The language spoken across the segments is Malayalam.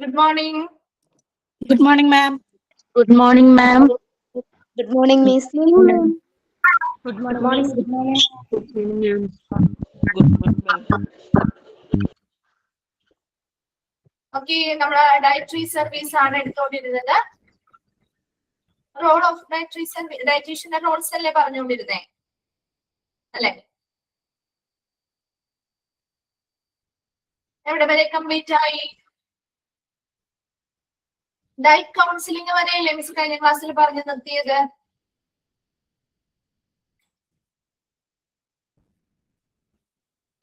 Good morning. Good morning, ma'am. Good morning, ma'am. Good morning, Miss. Good morning. Good morning. Good morning. Okay, നമ്മുടെ ഡയറ്ററി സർവീസ് ആണ് എടുത്തോണ്ടിരുന്നത്. റോൾ ഓഫ് ഡയറ്റീഷ്യന്റെ റോൾസ് അല്ലേ പറഞ്ഞുകൊണ്ടിരുന്നേ അല്ലെ? എവിടെ വരെ കംപ്ലീറ്റ് ആയി? ഡയറ്റ് കൗൺസിലിംഗ് വരെയല്ലേ മിസ് കഴിഞ്ഞ ക്ലാസ്സിൽ പറഞ്ഞു നിർത്തിയത്?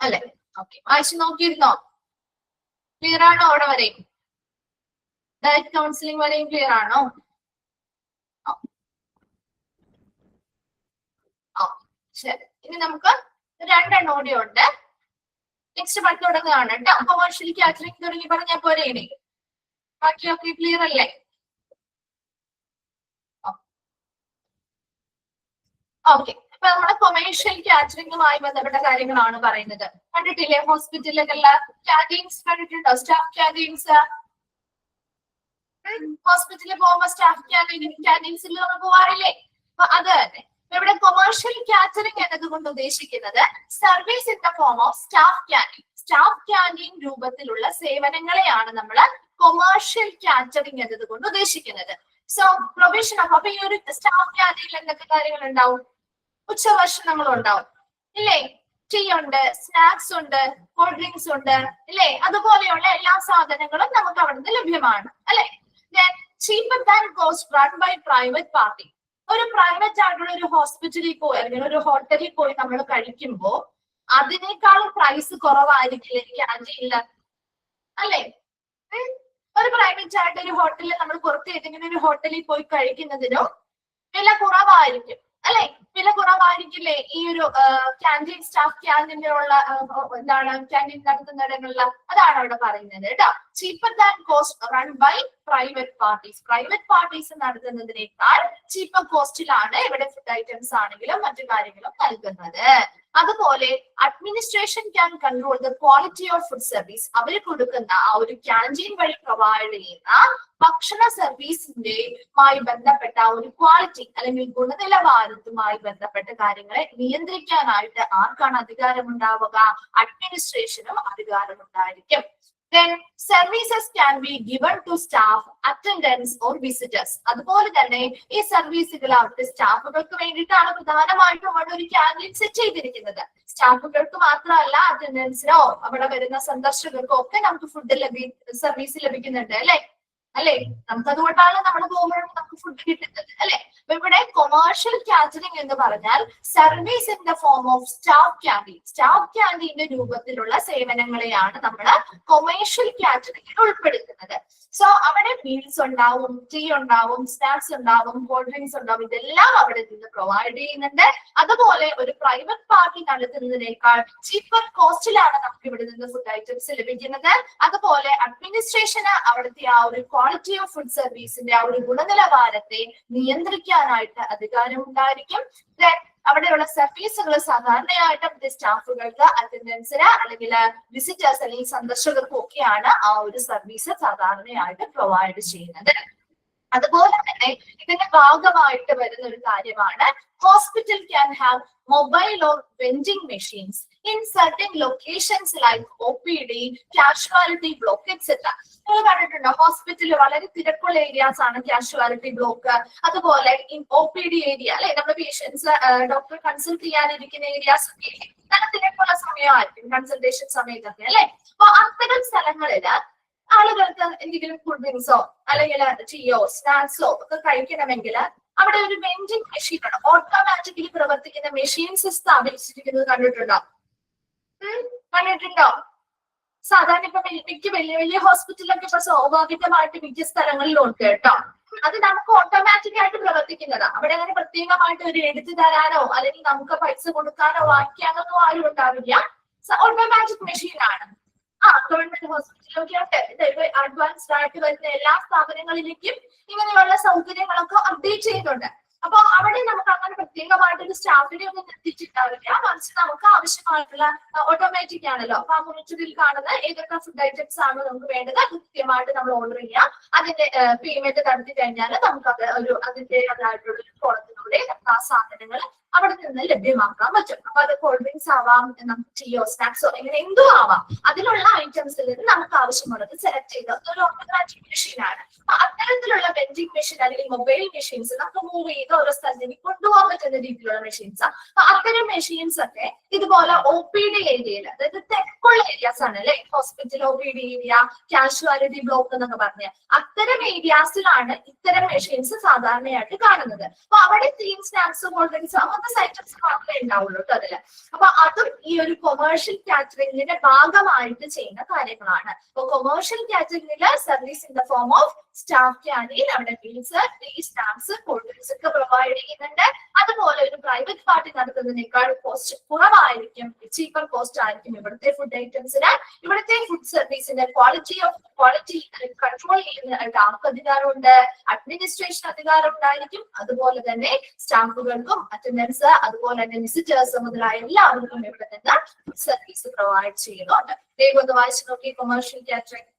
അല്ലെ? ഓക്കെ, വായിച്ചു നോക്കിയിരുന്നോ? ക്ലിയർ ആണോ? അവിടെ വരെയും ഡയറ്റ് കൗൺസിലിംഗ് വരെയും ക്ലിയർ ആണോ? ശരി, ഇനി നമുക്ക് രണ്ടെണ്ണം കൂടി ഉണ്ട്. നെക്സ്റ്റ് പഠിത്തം തുടങ്ങുകയാണ് കേട്ടോ. കൊമേഴ്ഷ്യൽ കാറ്ററിംഗ് തുടങ്ങി പറഞ്ഞാൽ പോരെ? ഇനി ബാക്കിയൊക്കെ ക്ലിയർ അല്ലേ? ഓക്കെ, അപ്പൊ നമ്മുടെ കൊമേഴ്ഷ്യൽ കാറ്ററിംഗുമായി ബന്ധപ്പെട്ട കാര്യങ്ങളാണ് പറയുന്നത്. കണ്ടിട്ടില്ലേ? ഹോസ്പിറ്റലിലുള്ള ക്യാന്റീൻസ് കണ്ടിട്ടുണ്ടോ? Staff canteens. ഹോസ്പിറ്റലിൽ പോകുമ്പോ സ്റ്റാഫ് ക്യാന്റീൻസിൽ നമ്മൾ പോവാറില്ലേ? അപ്പൊ അത് തന്നെ ഇവിടെ കൊമേഴ്ഷ്യൽ കാറ്ററിംഗ് എന്നതുകൊണ്ട് ഉദ്ദേശിക്കുന്നത് service in the form of staff canteen. Staff canteen രൂപത്തിലുള്ള സേവനങ്ങളെയാണ് നമ്മൾ കൊമേഴ്ഷ്യൽ കാറ്ററിംഗ് എന്നതുകൊണ്ട് ഉദ്ദേശിക്കുന്നത്. സോ പ്രൊവിഷൻ ഓഫ്, അപ്പൊ ഈ ഒരു സ്റ്റാഫ് ക്യാന്റീനിൽ എന്തൊക്കെ കാര്യങ്ങൾ ഉണ്ടാവും? ഉച്ചഭക്ഷണങ്ങളും ഉണ്ടാവും ഇല്ലേ? ടീ ഉണ്ട്, സ്നാക്സ് ഉണ്ട്, കൂൾ ഡ്രിങ്ക്സ് ഉണ്ട് ഇല്ലേ? അതുപോലെയുള്ള എല്ലാ സാധനങ്ങളും നമുക്ക് അവിടുന്ന് ലഭ്യമാണ് അല്ലെ? cheaper than cost run by private party. ഒരു പ്രൈവറ്റ് ആയിട്ടുള്ള ഒരു ഹോസ്പിറ്റലിൽ പോയി അല്ലെങ്കിൽ ഒരു ഹോട്ടലിൽ പോയി നമ്മൾ കഴിക്കുമ്പോ അതിനേക്കാളും പ്രൈസ് കുറവായിരിക്കില്ല ക്യാന്റീനിൽ അല്ലെ? ഒരു പ്രൈവറ്റ് ആയിട്ട് ഒരു ഹോട്ടലിൽ നമ്മൾ പുറത്ത് ഏതെങ്കിലും ഒരു ഹോട്ടലിൽ പോയി കഴിക്കുന്നതിനോ വില കുറവായിരിക്കും അല്ലെ? വില കുറവായിരിക്കില്ലേ ഈ ഒരു ക്യാന്റീൻ സ്റ്റാഫ് ക്യാന്റീനിലുള്ള എന്താണ് ക്യാന്റീൻ നടത്തുന്നിടങ്ങളില്? അതാണ് അവിടെ പറയുന്നത് കേട്ടോ. cheaper than cost run by private parties. Private parties നടത്തുന്നതിനേക്കാൾ ചീപ്പർ കോസ്റ്റിലാണ് ഇവിടെ ഫുഡ് ഐറ്റംസ് ആണെങ്കിലും മറ്റു കാര്യങ്ങളും നൽകുന്നത്. അതുപോലെ administration can control the quality of food service. അവർ കൊടുക്കുന്ന ആ ഒരു ക്യാന്റീൻ വഴി പ്രൊവൈഡ് ചെയ്യുന്ന ഭക്ഷണ സർവീസിന്റെയുമായി ബന്ധപ്പെട്ട ആ ഒരു ക്വാളിറ്റി അല്ലെങ്കിൽ ഗുണനിലവാരത്തുമായി ബന്ധപ്പെട്ട കാര്യങ്ങളെ നിയന്ത്രിക്കാനായിട്ട് ആർക്കാണ് അധികാരമുണ്ടാവുക? അഡ്മിനിസ്ട്രേഷനും അധികാരമുണ്ടായിരിക്കും. Then services can be given to staff, attendants or visitors. അതുപോലെ തന്നെ ഈ സർവീസുകൾ അവരുടെ സ്റ്റാഫുകൾക്ക് വേണ്ടിയിട്ടാണ് പ്രധാനമായിട്ടും അവിടെ ഒരു ക്യാന്റീൻ സെറ്റ് ചെയ്തിരിക്കുന്നത്. സ്റ്റാഫുകൾക്ക് മാത്രമല്ല, അറ്റൻഡൻസിനോ അവിടെ വരുന്ന സന്ദർശകർക്കോ ഒക്കെ നമുക്ക് ഫുഡ് സർവീസ് ലഭിക്കുന്നുണ്ട് അല്ലെ? നമുക്ക് അതുകൊണ്ടാണ് നമ്മൾ പോകുമ്പോഴും നമുക്ക് ഫുഡ് കിട്ടുന്നത് അല്ലെ? അപ്പൊ ഇവിടെ കൊമേഴ്ഷ്യൽ കാറ്ററിംഗ് എന്ന് പറഞ്ഞാൽ service in the form of staff canteen. Staff ക്യാന്റീന്റെ രൂപത്തിലുള്ള സേവനങ്ങളെയാണ് നമ്മൾ കൊമേഴ്ഷ്യൽ കാറ്ററിംഗിൽ ഉൾപ്പെടുത്തുന്നത്. സോ അവിടെ മീൽസ് ഉണ്ടാവും, ടീ ഉണ്ടാവും, സ്നാക്സ് ഉണ്ടാവും, കോൾഡ് ഡ്രിങ്ക്സ് ഉണ്ടാവും. ഇതെല്ലാം അവിടെ നിന്ന് പ്രൊവൈഡ് ചെയ്യുന്നുണ്ട്. അതുപോലെ ഒരു പ്രൈവറ്റ് പാർട്ടി നടത്തുന്നതിനേക്കാൾ ചീപ്പർ കോസ്റ്റിലാണ് നമുക്ക് ഇവിടെ നിന്ന് ഫുഡ് ഐറ്റംസ് ലഭിക്കുന്നത്. അതുപോലെ അഡ്മിനിസ്ട്രേഷന് അവിടുത്തെ ആ ഒരു ക്വാളിറ്റി ഓഫ് ഫുഡ് സർവീസിന്റെ ആ ഒരു ഗുണനിലവാരത്തെ നിയന്ത്രിക്കാനായിട്ട് അധികാരം ഉണ്ടായിരിക്കും. അവിടെയുള്ള സർവീസുകൾ സാധാരണയായിട്ട് സ്റ്റാഫുകൾക്ക്, അറ്റൻഡൻസിന് അല്ലെങ്കിൽ വിസിറ്റേഴ്സ് അല്ലെങ്കിൽ സന്ദർശകർക്കും ഒക്കെയാണ് ആ ഒരു സർവീസ് സാധാരണയായിട്ട് പ്രൊവൈഡ് ചെയ്യുന്നത്. അതുപോലെ തന്നെ ഇതിന്റെ ഭാഗമായിട്ട് വരുന്ന ഒരു കാര്യമാണ് hospital can have mobile or vending machines in certain locations like OPD, casualty block, etc. നിങ്ങൾ കണ്ടിട്ടുണ്ടോ? ഹോസ്പിറ്റലിൽ വളരെ തിരക്കുള്ള ഏരിയാസ് ആണ് കാഷ്വാലിറ്റി ബ്ലോക്ക്, അതുപോലെ OPD ഏരിയ അല്ലെ? നമ്മുടെ പേഷ്യൻസ് ഡോക്ടറെ കൺസൾട്ട് ചെയ്യാനിരിക്കുന്ന ഏരിയാസ് ഒക്കെ നല്ല തിരക്കുള്ള സമയമായിരിക്കും കൺസൾട്ടേഷൻ സമയത്തൊക്കെ അല്ലെ? അപ്പൊ അത്തരം സ്ഥലങ്ങളില് ആളുകൾക്ക് എന്തെങ്കിലും കൂൾ ഡ്രിങ്ക്സോ അല്ലെങ്കിൽ ടീയോ സ്നാക്സോ ഒക്കെ കഴിക്കണമെങ്കിൽ അവിടെ ഒരു വെൻഡിങ് മെഷീൻ ആണ്, ഓട്ടോമാറ്റിക്കലി പ്രവർത്തിക്കുന്ന മെഷീൻസ് സ്ഥാപിച്ചിരിക്കുന്നത് കണ്ടിട്ടുണ്ടോ? സാധാരണ ഇപ്പൊ മിക്ക വലിയ വലിയ ഹോസ്പിറ്റലൊക്കെ ഇപ്പൊ സ്വാഭാവികമായിട്ട് മിക്ക സ്ഥലങ്ങളിലും ഉണ്ട് കേട്ടോ. അത് നമുക്ക് ഓട്ടോമാറ്റിക് ആയിട്ട് പ്രവർത്തിക്കുന്നതാ. അവിടെ അങ്ങനെ പ്രത്യേകമായിട്ട് ഒരു എടുത്തു തരാനോ അല്ലെങ്കിൽ നമുക്ക് പൈസ കൊടുക്കാനോ വാങ്ങിക്കാനോ ആരും ഉണ്ടാവില്ല. ഓട്ടോമാറ്റിക് മെഷീൻ ആണ്. ഗവൺമെന്റ് ഹോസ്പിറ്റലൊക്കെ ഉണ്ട്. അഡ്വാൻസ്ഡ് ആയിട്ട് വരുന്ന എല്ലാ സ്ഥാപനങ്ങളിലേക്കും ഇങ്ങനെയുള്ള സൗകര്യങ്ങളൊക്കെ അപ്ഡേറ്റ് ചെയ്യുന്നുണ്ട്. അപ്പൊ അവിടെ നമുക്ക് അങ്ങനെ പ്രത്യേകമായിട്ടൊരു സ്റ്റാഫിനെ ഒന്നും നിർത്തിയിട്ടുണ്ടാവില്ല. മറിച്ച് നമുക്ക് ആവശ്യമായിട്ടുള്ള ഓട്ടോമാറ്റിക് ആണല്ലോ. അപ്പൊ ആ മോണിറ്ററിൽ കാണുന്ന ഏതൊക്കെ ഫുഡ് ഐറ്റംസ് ആണോ നമുക്ക് വേണ്ടത് അത് കൃത്യമായിട്ട് നമ്മൾ ഓർഡർ ചെയ്യാം. അതിന്റെ പേയ്മെന്റ് നടത്തി കഴിഞ്ഞാൽ നമുക്ക് അത് അതിന്റേതായിട്ടുള്ള ഒരു കോളത്തിലൂടെ ആ സാധനങ്ങൾ അവിടെ നിന്ന് ലഭ്യമാക്കാൻ പറ്റും. അപ്പൊ അത് കോൾഡ് ഡ്രിങ്ക്സ് ആവാം, നമുക്ക് ടീയോ സ്നാക്സോ ഇങ്ങനെ എന്തോ ആവാം. അതിലുള്ള ഐറ്റംസിൽ നിന്ന് നമുക്ക് ആവശ്യമുള്ളത് സെലക്ട് ചെയ്ത് ഒരു ഓട്ടോമാറ്റിക് മെഷീൻ ആണ്. അപ്പൊ അത്തരത്തിലുള്ള വെൻഡിങ് മെഷീൻ അല്ലെങ്കിൽ മൊബൈൽ മെഷീൻസ് നമുക്ക് മൂവ് ചെയ്ത് ഓരോ സ്ഥലത്തേക്ക് കൊണ്ടുപോകാൻ പറ്റുന്ന രീതിയിലുള്ള മെഷീൻസ്. അപ്പൊ അത്തരം മെഷീൻസ് ഒക്കെ ഇതുപോലെ OPD ഏരിയയിൽ, അതായത് തിരക്കുള്ള ഏരിയാസ് ആണ് അല്ലെ, hospital OPD area, casualty block എന്നൊക്കെ പറഞ്ഞ് അത്തരം ഏരിയാസിലാണ് ഇത്തരം മെഷീൻസ് സാധാരണയായിട്ട് കാണുന്നത്. അപ്പൊ അവിടെ തീം സ്നാക്സ് കോൾഡ് ഡ്രിങ്ക്സ് അങ്ങനത്തെ ഐറ്റംസ് മാത്രമേ ഉണ്ടാവുള്ളൂ കേട്ടോ അതില്. അപ്പൊ അതും ഈ ഒരു കൊമേഴ്ഷ്യൽ കാറ്ററിംഗിന്റെ ഭാഗമായിട്ട് ചെയ്യുന്ന കാര്യങ്ങളാണ്. അപ്പൊ കൊമേഴ്ഷ്യൽ കാറ്ററിംഗില് service in the form of staff canteen, അവിടെ meals, tea, snacks, cold drinks ഒക്കെ പ്രൊവൈഡ് ചെയ്യുന്നുണ്ട്. അതുപോലെ ഒരു പ്രൈവറ്റ് പാർട്ടി നടത്തുന്നതിനേക്കാൾ കോസ്റ്റ് കുറവായിരിക്കും, ചീപ്പർ കോസ്റ്റ് ആയിരിക്കും ഇവിടുത്തെ ഫുഡ് ഐറ്റംസിന്. ഇവിടുത്തെ ഫുഡ് സർവീസിന്റെ ക്വാളിറ്റി കൺട്രോൾ ചെയ്യുന്നതായിട്ട് ആർക്ക് അധികാരമുണ്ട്? അഡ്മിനിസ്ട്രേഷൻ അധികാരം ഉണ്ടായിരിക്കും. അതുപോലെ തന്നെ സ്റ്റാഫുകൾക്കും അറ്റൻഡൻസ്, അതുപോലെ തന്നെ വിസിറ്റേഴ്സ് മുതലായ എല്ലാവർക്കും ഇവിടെ നിന്ന് ഫുഡ് സർവീസ് പ്രൊവൈഡ് ചെയ്യുന്നുണ്ട്. ദയവ് ഒന്ന് വായിച്ചു നോക്കി കൊമേഴ്ഷ്യൽ കാറ്ററിംഗ്.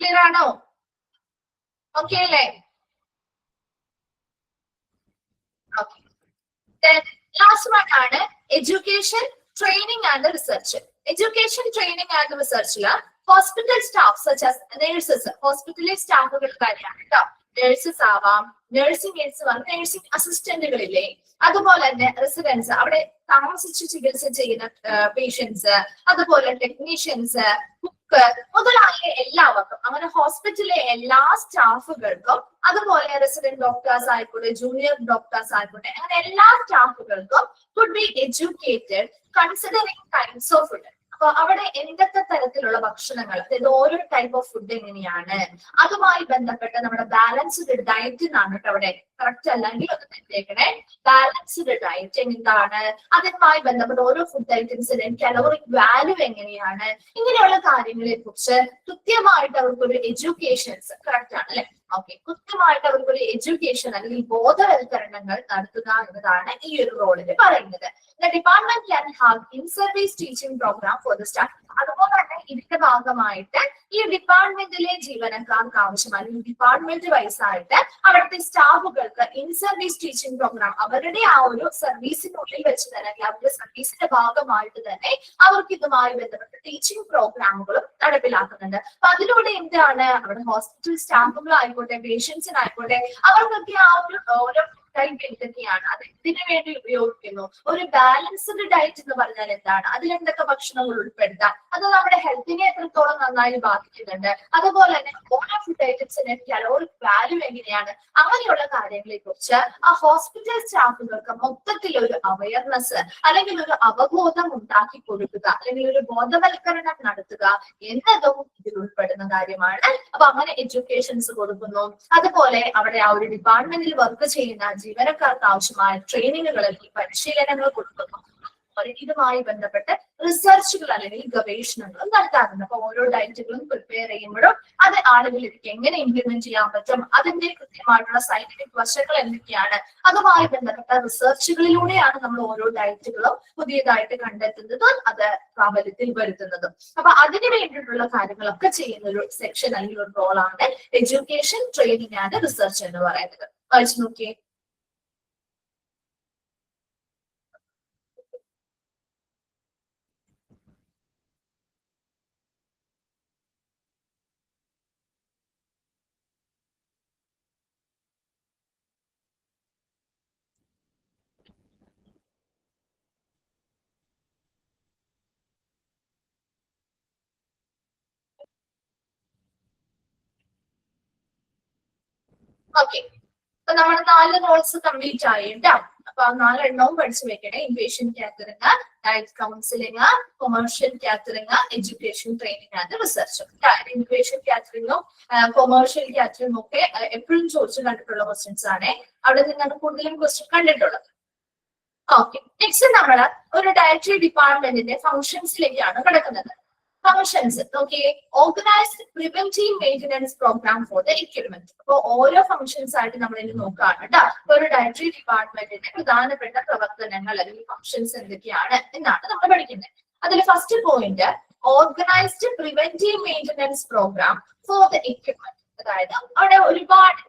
ക്ലിയർ ആണോ? ഓക്കെ അല്ലേ? ഓക്കെ. ലാസ്റ്റ് വൺ ആണ് education, training and research. Education, training and റിസർച്ചില് hospital staff such as nurses, ഹോസ്പിറ്റലിലെ സ്റ്റാഫുകൾ കാര്യമാണ് കേട്ടോ. നഴ്സസ് ആവാം, നഴ്സിംഗ് എയ്ഡ്സ് വന്ന് നഴ്സിംഗ് അസിസ്റ്റന്റുകളില്ലേ, അതുപോലെ തന്നെ റെസിഡൻസ്, അവിടെ താമസിച്ച് ചികിത്സ ചെയ്യുന്ന പേഷ്യൻസ്, അതുപോലെ ടെക്നീഷ്യൻസ്, കുക്ക് മുതലായ എല്ലാവർക്കും, അങ്ങനെ ഹോസ്പിറ്റലിലെ എല്ലാ സ്റ്റാഫുകൾക്കും, അതുപോലെ റെസിഡന്റ് ഡോക്ടേഴ്സ് ആയിക്കോട്ടെ, ജൂനിയർ ഡോക്ടേഴ്സ് ആയിക്കോട്ടെ, അങ്ങനെ എല്ലാ സ്റ്റാഫുകൾക്കും could be educated considering types of food. അപ്പൊ അവിടെ എന്തൊക്കെ തരത്തിലുള്ള ഭക്ഷണങ്ങൾ, അതായത് ഓരോ ടൈപ്പ് ഓഫ് ഫുഡ് എങ്ങനെയാണ്, അതുമായി ബന്ധപ്പെട്ട് നമ്മുടെ ബാലൻസ്ഡ് ഡയറ്റ് എന്നാണ് കേട്ടോ അവിടെ. കറക്റ്റ് അല്ലെങ്കിൽ ഒന്ന് തെറ്റേക്കണേ. ബാലൻസ്ഡ് ഡയറ്റ് എന്താണ്, അതുമായി ബന്ധപ്പെട്ട് ഓരോ ഫുഡ് ഐറ്റംസിന്റെയും കലോറിക് വാല്യൂ എങ്ങനെയാണ്, ഇങ്ങനെയുള്ള കാര്യങ്ങളെ കുറിച്ച് കൃത്യമായിട്ട് അവർക്കൊരു എഡ്യൂക്കേഷൻസ്, കറക്റ്റ് ആണ് അല്ലെ? ഓക്കെ, കൃത്യമായിട്ട് അവർക്കൊരു എഡ്യൂക്കേഷൻ അല്ലെങ്കിൽ ബോധവൽക്കരണങ്ങൾ നടത്തുക എന്നതാണ് ഈ ഒരു റോളിൽ പറയുന്നത്. The department can have in-service teaching program for the staff. അതുപോലെ തന്നെ ഇതിന്റെ ഭാഗമായിട്ട് ഈ ഡിപ്പാർട്ട്മെന്റിലെ ജീവനക്കാർക്ക് ആവശ്യമായ ഡിപ്പാർട്ട്മെന്റ് വൈസ് ആയിട്ട് അവിടുത്തെ സ്റ്റാഫുകൾക്ക് ഇൻ സർവീസ് ടീച്ചിങ് പ്രോഗ്രാം അവരുടെ ആ ഒരു സർവീസിനുള്ളിൽ വെച്ച് തന്നെ, അല്ലെങ്കിൽ അവരുടെ സർവീസിന്റെ ഭാഗമായിട്ട് തന്നെ അവർക്ക് ഇതുമായി ബന്ധപ്പെട്ട ടീച്ചിങ് പ്രോഗ്രാമുകളും നടപ്പിലാക്കുന്നുണ്ട്. അപ്പൊ അതിലൂടെ എന്താണ്, അവിടെ ഹോസ്പിറ്റൽ സ്റ്റാഫുകളായിക്കോട്ടെ, പേഷ്യൻസിനായിക്കോട്ടെ, അവർക്കൊക്കെ ആ ഒരു ഓരോ ടൈപ്പ് എന്തൊക്കെയാണ്, അത് ഇതിനു വേണ്ടി ഉപയോഗിക്കുന്നു. ഒരു ബാലൻസ്ഡ് ഡയറ്റ് എന്ന് പറഞ്ഞാൽ എന്താണ്, അതിലെന്തൊക്കെ ഭക്ഷണങ്ങൾ ഉൾപ്പെടുത്താം, അത് നമ്മുടെ ഹെൽത്തിനെ എത്രത്തോളം നന്നായി ബാധിക്കുന്നുണ്ട്, അതുപോലെ തന്നെ ഓരോ ഫുഡ് ഐറ്റംസിന്റെ കലോറിക് വാല്യൂ എങ്ങനെയാണ്, അങ്ങനെയുള്ള കാര്യങ്ങളെ കുറിച്ച് ആ ഹോസ്പിറ്റൽ സ്റ്റാഫുകൾക്ക് മൊത്തത്തിൽ ഒരു അവയർനെസ് അല്ലെങ്കിൽ ഒരു അവബോധം ഉണ്ടാക്കി കൊടുക്കുക, അല്ലെങ്കിൽ ഒരു ബോധവൽക്കരണം നടത്തുക എന്നതും ഇതിൽ ഉൾപ്പെടുന്ന കാര്യമാണ്. അപ്പൊ അങ്ങനെ എഡ്യൂക്കേഷൻസ് കൊടുക്കുന്നു. അതുപോലെ അവിടെ ആ ഒരു ഡിപ്പാർട്ട്മെന്റിൽ വർക്ക് ചെയ്യുന്ന ജീവനക്കാർക്ക് ആവശ്യമായ ട്രെയിനിങ്ങുകൾ, പരിശീലനങ്ങൾ കൊടുക്കുന്നു. ഇതുമായി ബന്ധപ്പെട്ട് റിസർച്ചുകൾ അല്ലെങ്കിൽ ഗവേഷണങ്ങളും നടത്താറുണ്ട്. അപ്പൊ ഓരോ ഡയറ്റുകളും പ്രിപ്പയർ ചെയ്യുമ്പോഴും അത് ആളുകളിലേക്ക് എങ്ങനെ ഇംപ്ലിമെന്റ് ചെയ്യാൻ പറ്റും, അതിന്റെ കൃത്യമായിട്ടുള്ള സയന്റിഫിക് വശങ്ങൾ എന്തൊക്കെയാണ്, അതുമായി ബന്ധപ്പെട്ട റിസർച്ചുകളിലൂടെയാണ് നമ്മൾ ഓരോ ഡയറ്റുകളും പുതിയതായിട്ട് കണ്ടെത്തുന്നതും അത് പ്രാബല്യത്തിൽ വരുത്തുന്നതും. അപ്പൊ അതിന് വേണ്ടിയിട്ടുള്ള കാര്യങ്ങളൊക്കെ ചെയ്യുന്ന ഒരു സെക്ഷൻ അല്ലെങ്കിൽ ഒരു റോളാണ് എഡ്യൂക്കേഷൻ, ട്രെയിനിങ് ആൻഡ് റിസർച്ച് എന്ന് പറയുന്നത്. വായിച്ചു നോക്കിയേ. ഓക്കെ, അപ്പൊ നമ്മുടെ 4 റോൾസ് കംപ്ലീറ്റ് ആയി കേട്ടോ. അപ്പൊ ആ 4 എണ്ണവും പഠിച്ചു വെക്കണേ. Inpatient catering, diet counselling, commercial catering, education training and research. Inpatient കാറ്ററിംഗും കൊമേഴ്ഷ്യൽ കാറ്ററിംഗും ഒക്കെ എപ്പോഴും ചോദിച്ചു കണ്ടിട്ടുള്ള ക്വസ്റ്റ്യൻസ് ആണ്. അവിടെ നിന്നാണ് കൂടുതലും ക്വസ്റ്റ്യൻ കണ്ടിട്ടുള്ളത്. ഓക്കെ, നെക്സ്റ്റ് നമ്മൾ ഒരു ഡയറ്ററി ഡിപ്പാർട്ട്മെന്റിന്റെ ഫംഗ്ഷൻസിലേക്കാണ് കിടക്കുന്നത്. ഫംഗ്ഷൻസ് നോക്കിയേ, organised preventive maintenance programme for the equipment. അപ്പൊ ഓരോ ഫംഗ്ഷൻസ് ആയിട്ട് നമ്മൾ ഇനി നോക്കുകയാണ് കേട്ടോ. ഒരു ഡയറ്ററി ഡിപ്പാർട്ട്മെന്റിന്റെ പ്രധാനപ്പെട്ട പ്രവർത്തനങ്ങൾ അല്ലെങ്കിൽ ഫംഗ്ഷൻസ് എന്തൊക്കെയാണ് എന്നാണ് നമ്മൾ പഠിക്കുന്നത്. അതിൽ first point, organised preventive maintenance programme for the equipment. അതായത് അവിടെ ഒരുപാട്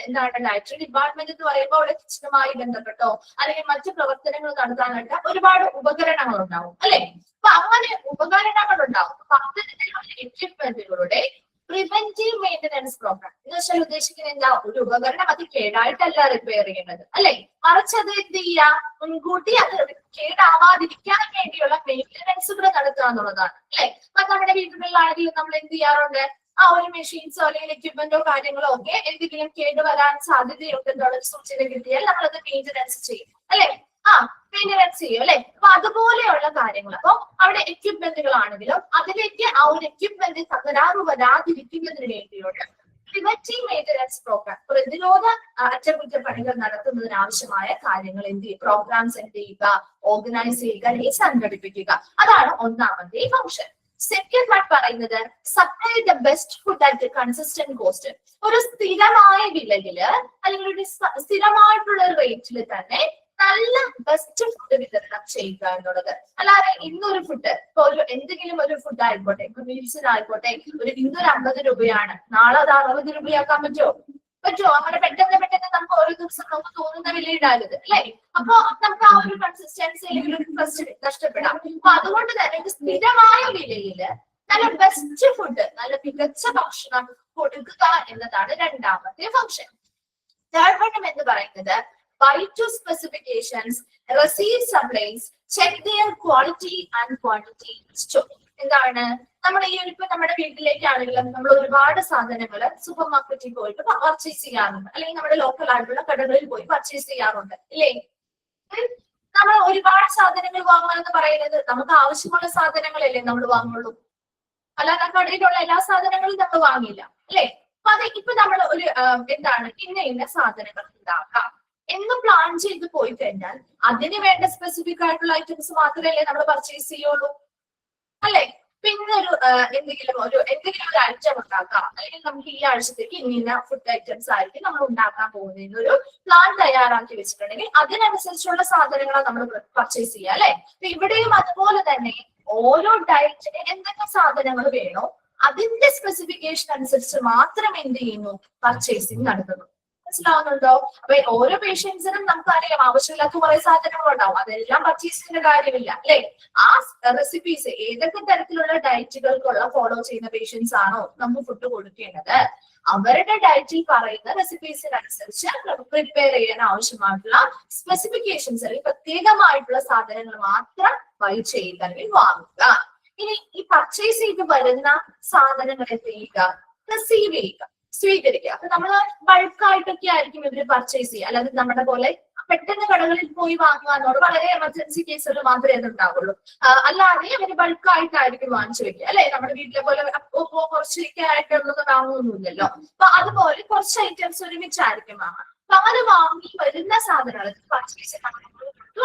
എന്താണ് ഡയറ്ററി ഡിപ്പാർട്ട്മെന്റ് എന്ന് പറയുമ്പോൾ അവിടെ കിച്ചണുമായി ബന്ധപ്പെട്ടോ അല്ലെങ്കിൽ മറ്റു പ്രവർത്തനങ്ങൾ നടത്താനായിട്ട് ഒരുപാട് ഉപകരണങ്ങൾ ഉണ്ടാവും അല്ലെ. അപ്പൊ അങ്ങനെ ഉപകരണങ്ങൾ ഉണ്ടാവും. അപ്പൊ അത്തരത്തിലുള്ള എക്യുപ്മെന്റുകളുടെ പ്രിവെന്റീവ് മെയിന്റനൻസ് പ്രോഗ്രാം എന്ന് വെച്ചാൽ ഉദ്ദേശിക്കുന്നത് എന്താ, ഒരു ഉപകരണം അത് കേടായിട്ടല്ല റിപ്പയർ ചെയ്യുന്നത് അല്ലെ, മറിച്ച് അത് എന്ത് ചെയ്യുക, മുൻകൂട്ടി അത് കേടാവാതിരിക്കാൻ വേണ്ടിയുള്ള മെയിന്റനൻസുകൾ നടത്തുക എന്നുള്ളതാണ് അല്ലെ. അപ്പൊ നമ്മുടെ വീടുകളിലാണെങ്കിലും നമ്മൾ എന്ത് ചെയ്യാറുണ്ട്, ആ ഒരു മെഷീൻസോ അല്ലെങ്കിൽ എക്യുപ്മെന്റോ കാര്യങ്ങളോ ഒക്കെ എന്തെങ്കിലും കേടുവരാൻ സാധ്യതയുണ്ടെന്നുള്ള സൂചന കിട്ടിയാൽ നമ്മളത് മെയിന്റനൻസ് ചെയ്യും അല്ലെ. മെയിന്റനൻസ് ചെയ്യും അല്ലെ. അപ്പൊ അതുപോലെയുള്ള കാര്യങ്ങൾ. അപ്പൊ അവിടെ എക്യുപ്മെന്റുകളാണെങ്കിലും അതിലേക്ക് ആ ഒരു എക്യുപ്മെന്റ് തകരാറ് വരാതിരിക്കുന്നതിന് വേണ്ടിയുള്ള പ്രിവെന്റീവ് മെയിന്റനൻസ് പ്രോഗ്രാം, പ്രതിരോധ അറ്റകുറ്റപ്പണികൾ നടത്തുന്നതിന് ആവശ്യമായ കാര്യങ്ങൾ എന്ത് ചെയ്യുക, പ്രോഗ്രാംസ് എന്ത് ചെയ്യുക, ഓർഗനൈസ് ചെയ്യുക അല്ലെങ്കിൽ സംഘടിപ്പിക്കുക. അതാണ് ഒന്നാമത്തെ ഫംഗ്ഷൻ. സെക്കൻഡ് വൺ പറയുന്നത്, supply the best food at consistent cost. ഒരു സ്ഥിരമായ വിലയില് അല്ലെങ്കിൽ ഒരു സ്ഥിരമായിട്ടുള്ള റേറ്റിൽ തന്നെ നല്ല ബെസ്റ്റ് ഫുഡ് വിതരണം ചെയ്യുക എന്നുള്ളത്. അല്ലാതെ ഇന്നൊരു ഫുഡ്, ഇപ്പൊ ഒരു എന്തെങ്കിലും ഒരു ഫുഡ് ആയിക്കോട്ടെ, ഇപ്പൊ മീൽസിനായിക്കോട്ടെ, ഇന്നൊരു 50 രൂപയാണ്, നാളെ അത് 60 രൂപയാക്കാൻ പറ്റുമോ? അങ്ങനെ പെട്ടെന്ന് നമുക്ക് ഓരോ ദിവസം നമുക്ക് തോന്നുന്ന വില ഇടാലത് അല്ലെ. അപ്പൊ നമുക്ക് ആ ഒരു കൺസിസ്റ്റൻസി അല്ലെങ്കിൽ ഒരു ട്രസ്റ്റ് നഷ്ടപ്പെടാം. അപ്പൊ അതുകൊണ്ട് തന്നെ ഒരു സ്ഥിരമായ വിലയില് നല്ല ബെസ്റ്റ് ഫുഡ്, നല്ല മികച്ച ഭക്ഷണം കൊടുക്കുക എന്നതാണ് രണ്ടാമത്തെ ഫംഗ്ഷൻ. തേർഡ് വൺ എന്ന് പറയുന്നത്, buy to specifications, receive supplies, check their quality and quantity, store. എന്താണ് നമ്മൾ ഈ ഇപ്പൊ നമ്മുടെ വീട്ടിലേക്കാണെങ്കിലും നമ്മൾ ഒരുപാട് സാധനങ്ങൾ സൂപ്പർ മാർക്കറ്റിൽ പോയിട്ട് പർച്ചേസ് ചെയ്യാറുണ്ട് അല്ലെങ്കിൽ നമ്മുടെ ലോക്കൽ ആയിട്ടുള്ള കടകളിൽ പോയി പർച്ചേസ് ചെയ്യാറുണ്ട് ഇല്ലേ. നമ്മൾ ഒരുപാട് സാധനങ്ങൾ വാങ്ങുക എന്ന് പറയുന്നത് നമുക്ക് ആവശ്യമുള്ള സാധനങ്ങളല്ലേ നമ്മൾ വാങ്ങുള്ളൂ, അല്ലാതെ കടയിലുള്ള എല്ലാ സാധനങ്ങളും നമ്മൾ വാങ്ങില്ല അല്ലെ. അപ്പൊ അത് ഇപ്പൊ നമ്മൾ ഒരു എന്താണ് ഇന്ന സാധനങ്ങൾ ഉണ്ടാക്കാം എന്ന് പ്ലാൻ ചെയ്ത് പോയി കഴിഞ്ഞാൽ അതിന് വേണ്ട സ്പെസിഫിക് ആയിട്ടുള്ള ഐറ്റംസ് മാത്രമല്ലേ നമ്മൾ പർച്ചേസ് ചെയ്യുള്ളൂ അല്ലെ. പിന്നെ ഒരു എന്തെങ്കിലും ഒരു ഐറ്റം ഉണ്ടാക്കാം അല്ലെങ്കിൽ നമുക്ക് ഈ ആഴ്ചത്തേക്ക് ഇന്ന ഫുഡ് ഐറ്റംസ് ആയിരിക്കും നമ്മൾ ഉണ്ടാക്കാൻ പോകുന്നതിന് ഒരു പ്ലാൻ തയ്യാറാക്കി വെച്ചിട്ടുണ്ടെങ്കിൽ അതിനനുസരിച്ചുള്ള സാധനങ്ങളാണ് നമ്മൾ പർച്ചേസ് ചെയ്യുക അല്ലെ. ഇവിടെയും അതുപോലെ തന്നെ ഓരോ ഡയറ്റിന് എന്തൊക്കെ സാധനങ്ങൾ വേണോ അതിന്റെ സ്പെസിഫിക്കേഷൻ അനുസരിച്ച് മാത്രം എന്ത് ചെയ്യുന്നു, പർച്ചേസിങ് നടത്തുന്നു. മനസ്സിലാവുന്നുണ്ടോ? അപ്പൊ ഓരോ പേഷ്യൻസിനും നമുക്കറിയാം ആവശ്യമില്ലാത്ത കുറെ സാധനങ്ങൾ ഉണ്ടാവും, അതെല്ലാം പർച്ചേസ് ചെയ്യുന്ന കാര്യമില്ല അല്ലെ. ആ റെസിപ്പീസ് ഏതൊക്കെ തരത്തിലുള്ള ഡയറ്റുകൾക്കുള്ള ഫോളോ ചെയ്യുന്ന പേഷ്യൻസ് ആണോ നമുക്ക് ഫുഡ് കൊടുക്കേണ്ടത്, അവരുടെ ഡയറ്റിൽ പറയുന്ന റെസിപ്പീസിനനുസരിച്ച് പ്രിപ്പയർ ചെയ്യാൻ ആവശ്യമായിട്ടുള്ള സ്പെസിഫിക്കേഷൻസ് അല്ലെങ്കിൽ പ്രത്യേകമായിട്ടുള്ള സാധനങ്ങൾ മാത്രം ബൈ ചെയ്യുക അല്ലെങ്കിൽ വാങ്ങുക. ഇനി ഈ പർച്ചേസ് ചെയ്ത് വരുന്ന സാധനങ്ങൾ എന്ത് ചെയ്യുക, റിസീവ് ചെയ്യുക, സ്വീകരിക്കുക. അപ്പൊ നമ്മൾ ബൾക്കായിട്ടൊക്കെ ആയിരിക്കും ഇവര് പർച്ചേസ് ചെയ്യുക, അല്ലാതെ നമ്മുടെ പോലെ പെട്ടെന്ന് കടകളിൽ പോയി വാങ്ങുക എന്നോട് വളരെ എമർജൻസി കേസുകൾ മാത്രമേ അത് ഉണ്ടാവുള്ളൂ. അല്ലാതെ അവര് ബൾക്കായിട്ടായിരിക്കും വാങ്ങിച്ചു വെക്കുക അല്ലെ. നമ്മുടെ വീട്ടിലെ പോലെ കുറച്ചൊക്കെ ആയിട്ടുള്ളത് വാങ്ങുമൊന്നുമില്ലല്ലോ. അപ്പൊ അതുപോലെ കുറച്ച് ഐറ്റംസ് ഒരുമിച്ചായിരിക്കും വാങ്ങുക. അപ്പൊ അങ്ങനെ വാങ്ങി വരുന്ന സാധനങ്ങൾ പർച്ചേസ്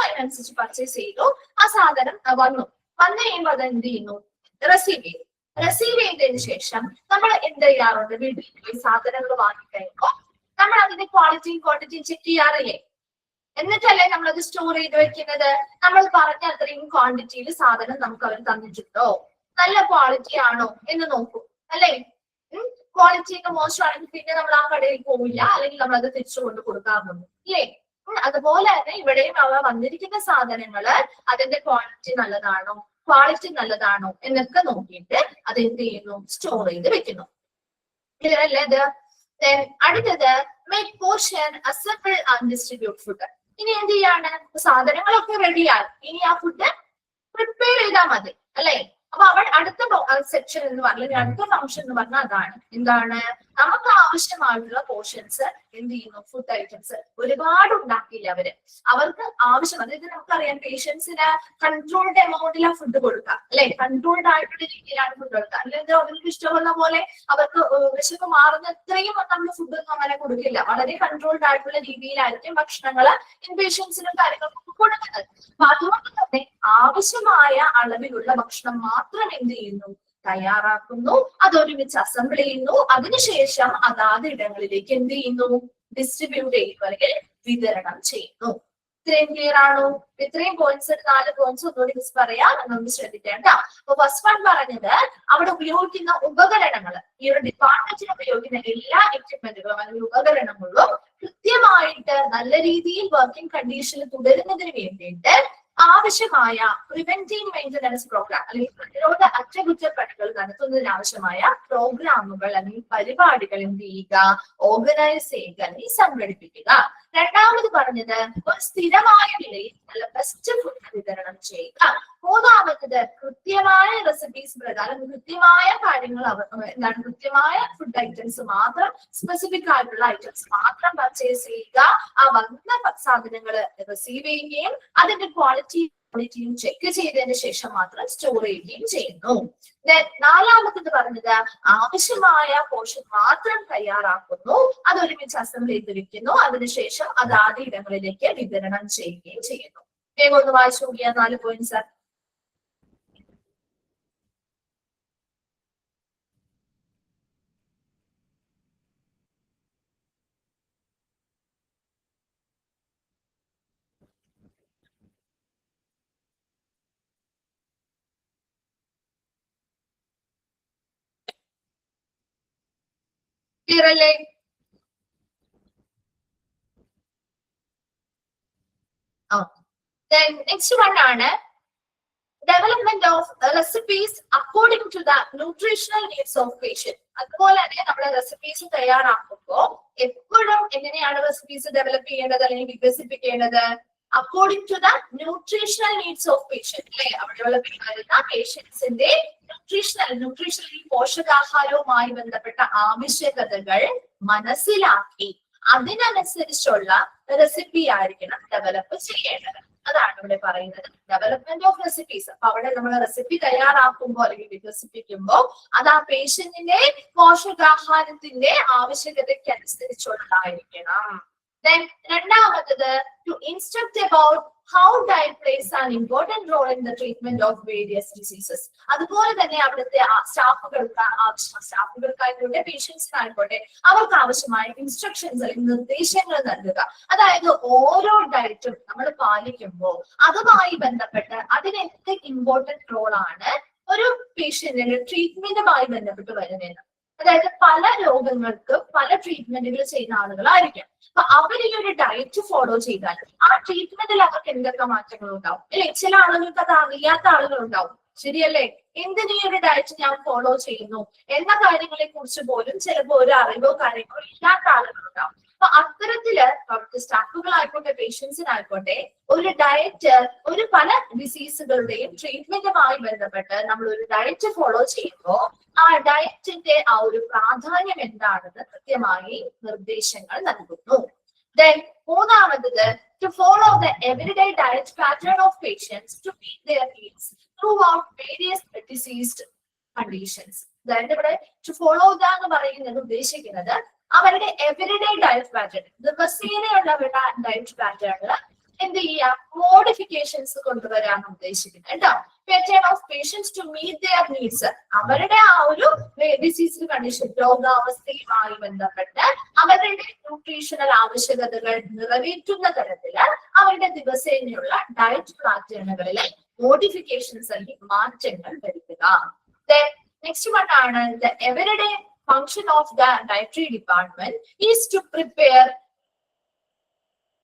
അതിനനുസരിച്ച് പർച്ചേസ് ചെയ്തു, ആ സാധനം വന്നു കഴിയുമ്പോൾ അത് എന്ത് ചെയ്യുന്നു, റിസീവ് ചെയ്തു. റിസീവ് ചെയ്തതിന് ശേഷം നമ്മൾ എന്ത് ചെയ്യാറുണ്ട്, വീട്ടിൽ പോയി സാധനങ്ങൾ വാങ്ങിക്കഴിയുമ്പോൾ നമ്മൾ അതിന്റെ ക്വാളിറ്റിയും ക്വാണ്ടിറ്റിയും ചെക്ക് ചെയ്യാറില്ലേ. എന്നിട്ടല്ലേ നമ്മളത് സ്റ്റോർ ചെയ്ത് വെക്കുന്നത്. നമ്മൾ പറഞ്ഞ അത്രയും ക്വാണ്ടിറ്റിയിൽ സാധനം നമുക്ക് അവർ തന്നിട്ടുണ്ടോ, നല്ല ക്വാളിറ്റി ആണോ എന്ന് നോക്കും അല്ലെ. ക്വാളിറ്റി ഒക്കെ മോശമാണെങ്കിൽ പിന്നെ നമ്മൾ ആ കടയിൽ പോവില്ല, അല്ലെങ്കിൽ നമ്മൾ അത് തിരിച്ചു കൊണ്ട് കൊടുക്കാറുണ്ട് ഇല്ലേ. അതുപോലെ തന്നെ ഇവിടെയും അവ വന്നിരിക്കുന്ന സാധനങ്ങള് അതിന്റെ ക്വാണ്ടിറ്റി നല്ലതാണോ ക്വാളിറ്റി നല്ലതാണോ എന്നൊക്കെ നോക്കിയിട്ട് അത് എന്ത് ചെയ്യുന്നു, സ്റ്റോർ ചെയ്ത് വെക്കുന്നു. ക്ലിയർ അല്ലേ ഇത്? അടുത്തത് make portion, assemble and distribute food. ഇനി എന്ത് ചെയ്യാണ്, സാധനങ്ങളൊക്കെ റെഡിയായി, ഇനി ആ ഫുഡ് പ്രിപ്പയർ ചെയ്താൽ മതി അല്ലെ. അപ്പൊ അടുത്ത സെക്ഷൻ എന്ന് പറഞ്ഞാൽ അടുത്ത ഫംഗ്ഷൻ എന്ന് പറഞ്ഞാൽ അതാണ് എന്താണ്, നമുക്ക് ആവശ്യമായിട്ടുള്ള പോർഷൻസ് എന്ത് ചെയ്യുന്നു, ഫുഡ് ഐറ്റംസ് ഒരുപാട് ഉണ്ടാക്കിയില്ല അവർക്ക് ആവശ്യം, അതായത് നമുക്കറിയാം പേഷ്യൻസിന് കൺട്രോൾഡ് എമൗണ്ടിലാണ് ഫുഡ് കൊടുക്കുക അല്ലെ, കൺട്രോൾഡ് ആയിട്ടുള്ള രീതിയിലാണ് ഫുഡ് കൊടുക്കുക, അല്ലെങ്കിൽ അവർക്ക് ഇഷ്ടമുള്ള പോലെ അവർക്ക് വിശപ്പ് മാറുന്നത്രയും നമ്മൾ ഫുഡ് ഒന്നും അങ്ങനെ കൊടുക്കില്ല, വളരെ കൺട്രോൾഡ് ആയിട്ടുള്ള രീതിയിലായിരിക്കും ഭക്ഷണങ്ങൾ ഇൻപേഷ്യൻസിനും കാര്യങ്ങൾക്കും കൊടുക്കുന്നത്. അപ്പൊ അതുകൊണ്ട് തന്നെ ആവശ്യമായ അളവിലുള്ള ഭക്ഷണം മാത്രം എന്ത് ചെയ്യുന്നു, തയ്യാറാക്കുന്നു, അതൊരുമിച്ച് അസംബിൾ ചെയ്യുന്നു, അതിനുശേഷം അതാത് ഇടങ്ങളിലേക്ക് എന്ത് ചെയ്യുന്നു, ഡിസ്ട്രിബ്യൂട്ട് ചെയ്യുന്നു അല്ലെങ്കിൽ വിതരണം ചെയ്യുന്നു. ഇത്രയും ക്ലിയർ ആണോ? ഇത്രയും പോയിന്റ്സ്, 4 പോയിന്റ്സ് ഒന്നുകൂടി മിസ് പറയാം, നമുക്ക് ശ്രദ്ധിക്കേണ്ട. അപ്പൊ ഫസ്റ്റ് വൺ പറഞ്ഞത് അവിടെ ഉപയോഗിക്കുന്ന ഉപകരണങ്ങൾ, ഈ ഒരു ഡിപ്പാർട്ട്മെന്റിൽ ഉപയോഗിക്കുന്ന എല്ലാ എക്യുപ്മെന്റുകളും അല്ലെങ്കിൽ ഉപകരണങ്ങളും കൃത്യമായിട്ട് നല്ല രീതിയിൽ വർക്കിംഗ് കണ്ടീഷനിൽ തുടരുന്നതിന് വേണ്ടിയിട്ട് ആവശ്യമായ പ്രിവെന്റീവ് മെയിന്റനൻസ് പ്രോഗ്രാം അല്ലെങ്കിൽ പ്രതിരോധ അറ്റകുറ്റപ്പണികൾ നടത്തുന്നതിന് ആവശ്യമായ പ്രോഗ്രാമുകൾ അല്ലെങ്കിൽ പരിപാടികൾ എന്ത് ചെയ്യുക, ഓർഗനൈസ് ചെയ്യുക അല്ലെങ്കിൽ സംഘടിപ്പിക്കുക. രണ്ടാമത് പറഞ്ഞത് ഒരു സ്ഥിരമായ നിലയിൽ നല്ല ബെസ്റ്റ് ഫുഡ് വിതരണം ചെയ്യുക. മൂന്നാമത്തത് കൃത്യമായ റെസിപ്പീസ് പ്രകാരം കൃത്യമായ കാര്യങ്ങൾ എന്താണ്, കൃത്യമായ ഫുഡ് ഐറ്റംസ് മാത്രം, സ്പെസിഫിക് ആയിട്ടുള്ള ഐറ്റംസ് മാത്രം പർച്ചേസ് ചെയ്യുക. ആ വന്ന സാധനങ്ങൾ റിസീവ് ചെയ്യുകയും അതിന്റെ ക്വാളിറ്റിയും ചെക്ക് ചെയ്തതിന് ശേഷം മാത്രം സ്റ്റോർ ചെയ്യുകയും ചെയ്യുന്നു. നാലാമത്തത് പറഞ്ഞത് ആവശ്യമായ പോർഷൻ മാത്രം തയ്യാറാക്കുന്നു, അതൊരുമിച്ച് അസംബിൾ ചെയ്ത് വെക്കുന്നു, അതിനുശേഷം അതാത് ഇടങ്ങളിലേക്ക് വിതരണം ചെയ്യുകയും ചെയ്യുന്നു. വേഗം ഒന്ന് വായിച്ചു നോക്കിയ 4 പോയിന്റ്സ്. ക്ലിയർ അല്ലേ? നെക്സ്റ്റ് വൺ ആണ് development of recipes according to the nutritional needs of patient. അതുപോലെ തന്നെ നമ്മുടെ റെസിപ്പീസ് തയ്യാറാക്കുമ്പോൾ എപ്പോഴും എങ്ങനെയാണ് റെസിപ്പീസ് ഡെവലപ്പ് ചെയ്യേണ്ടത് അല്ലെങ്കിൽ വികസിപ്പിക്കേണ്ടത്? According to the nutritional needs of patient അല്ലെ, അവിടെയുള്ള പേഷ്യൻസിന്റെ ന്യൂട്രീഷണൽ പോഷകാഹാരവുമായി ബന്ധപ്പെട്ട ആവശ്യകതകൾ മനസ്സിലാക്കി അതിനനുസരിച്ചുള്ള റെസിപ്പി ആയിരിക്കണം ഡെവലപ്പ് ചെയ്യേണ്ടത്. അതാണ് ഇവിടെ പറയുന്നത് ഡെവലപ്മെന്റ് ഓഫ് റെസിപ്പീസ്. അപ്പൊ അവിടെ നമ്മൾ റെസിപ്പി തയ്യാറാക്കുമ്പോൾ അല്ലെങ്കിൽ വികസിപ്പിക്കുമ്പോൾ അത് ആ പേഷ്യന്റിന്റെ പോഷകാഹാരത്തിന്റെ ആവശ്യകതയ്ക്ക് അനുസരിച്ചുള്ളതായിരിക്കണം. Then രണ്ടാമത്തത് to instruct about how diet plays an important role in the treatment of various diseases. അതുപോലെ തന്നെ അവിടുത്തെ സ്റ്റാഫുകൾക്കായിക്കോട്ടെ പേഷ്യൻസിനായിക്കോട്ടെ അവർക്ക് ആവശ്യമായ ഇൻസ്ട്രക്ഷൻസ് അല്ലെങ്കിൽ നിർദ്ദേശങ്ങൾ നൽകുക. അതായത് ഓരോ ഡയറ്റും നമ്മൾ പാലിക്കുമ്പോൾ അതുമായി ബന്ധപ്പെട്ട് അതിന് എന്ത് ഇമ്പോർട്ടന്റ് റോളാണ് ഒരു പേഷ്യന്റിന്റെ ട്രീറ്റ്മെന്റുമായി ബന്ധപ്പെട്ട് വരുന്നത്. അതായത് പല രോഗങ്ങൾക്കും പല ട്രീറ്റ്മെന്റുകൾ ചെയ്യുന്ന ആളുകളായിരിക്കും. അപ്പൊ അവർ ഈ ഒരു ഡയറ്റ് ഫോളോ ചെയ്താൽ ആ ട്രീറ്റ്മെന്റിൽ അവർക്ക് എന്തൊക്കെ മാറ്റങ്ങൾ ഉണ്ടാവും അല്ലെ? ചില ആളുകൾക്ക് അത് അറിയാത്ത ആളുകൾ ഉണ്ടാവും, ശരിയല്ലേ? എന്തിനീ ഒരു ഡയറ്റ് ഞാൻ ഫോളോ ചെയ്യുന്നു എന്ന കാര്യങ്ങളെ കുറിച്ച് പോലും ചിലപ്പോൾ ഒരു അറിവോ കാര്യങ്ങളോ ഇല്ലാത്ത ആളുകളുണ്ടാവും. അപ്പൊ അത്തരത്തില് അവർക്ക് സ്റ്റാഫുകളായിക്കോട്ടെ പേഷ്യൻസിനായിക്കോട്ടെ ഒരു ഡയറ്റ് ഒരു പല ഡിസീസുകളുടെയും ട്രീറ്റ്മെന്റുമായി ബന്ധപ്പെട്ട് നമ്മൾ ഒരു ഡയറ്റ് ഫോളോ ചെയ്യുമ്പോൾ ആ ഡയറ്റിന്റെ ആ ഒരു പ്രാധാന്യം എന്താണെന്ന് കൃത്യമായി നിർദ്ദേശങ്ങൾ നൽകുന്നു. Then മൂന്നാമത് to follow the everyday diet pattern of patients to meet their needs throughout various diseased conditions. അതായത് ഇവിടെ to follow എന്ന് പറയുന്നത് ഉദ്ദേശിക്കുന്നത് അവരുടെ എവരിഡേ ഡയറ്റ് പാറ്റേൺ, ദിവസേനയുള്ള ഡയറ്റ് പാറ്റേണിൽ എന്ത് ചെയ്യുക, മോഡിഫിക്കേഷൻസ് കൊണ്ടുവരാൻ ഉദ്ദേശിക്കുന്നത് കേട്ടോ. Pattern of patients to meet their needs, അവരുടെ ആ ഒരു ഡിസീസ് കണ്ടീഷൻ രോഗാവസ്ഥയുമായി ബന്ധപ്പെട്ട് അവരുടെ ന്യൂട്രീഷണൽ ആവശ്യകതകൾ നിറവേറ്റുന്ന തരത്തില് അവരുടെ ദിവസേനയുള്ള ഡയറ്റ് പാറ്റേണുകളിലെ മോഡിഫിക്കേഷൻസ് അല്ലെങ്കിൽ മാറ്റങ്ങൾ വരുത്തുക. നെക്സ്റ്റ് വൺ ആണ് the everyday function of the dietary department is to prepare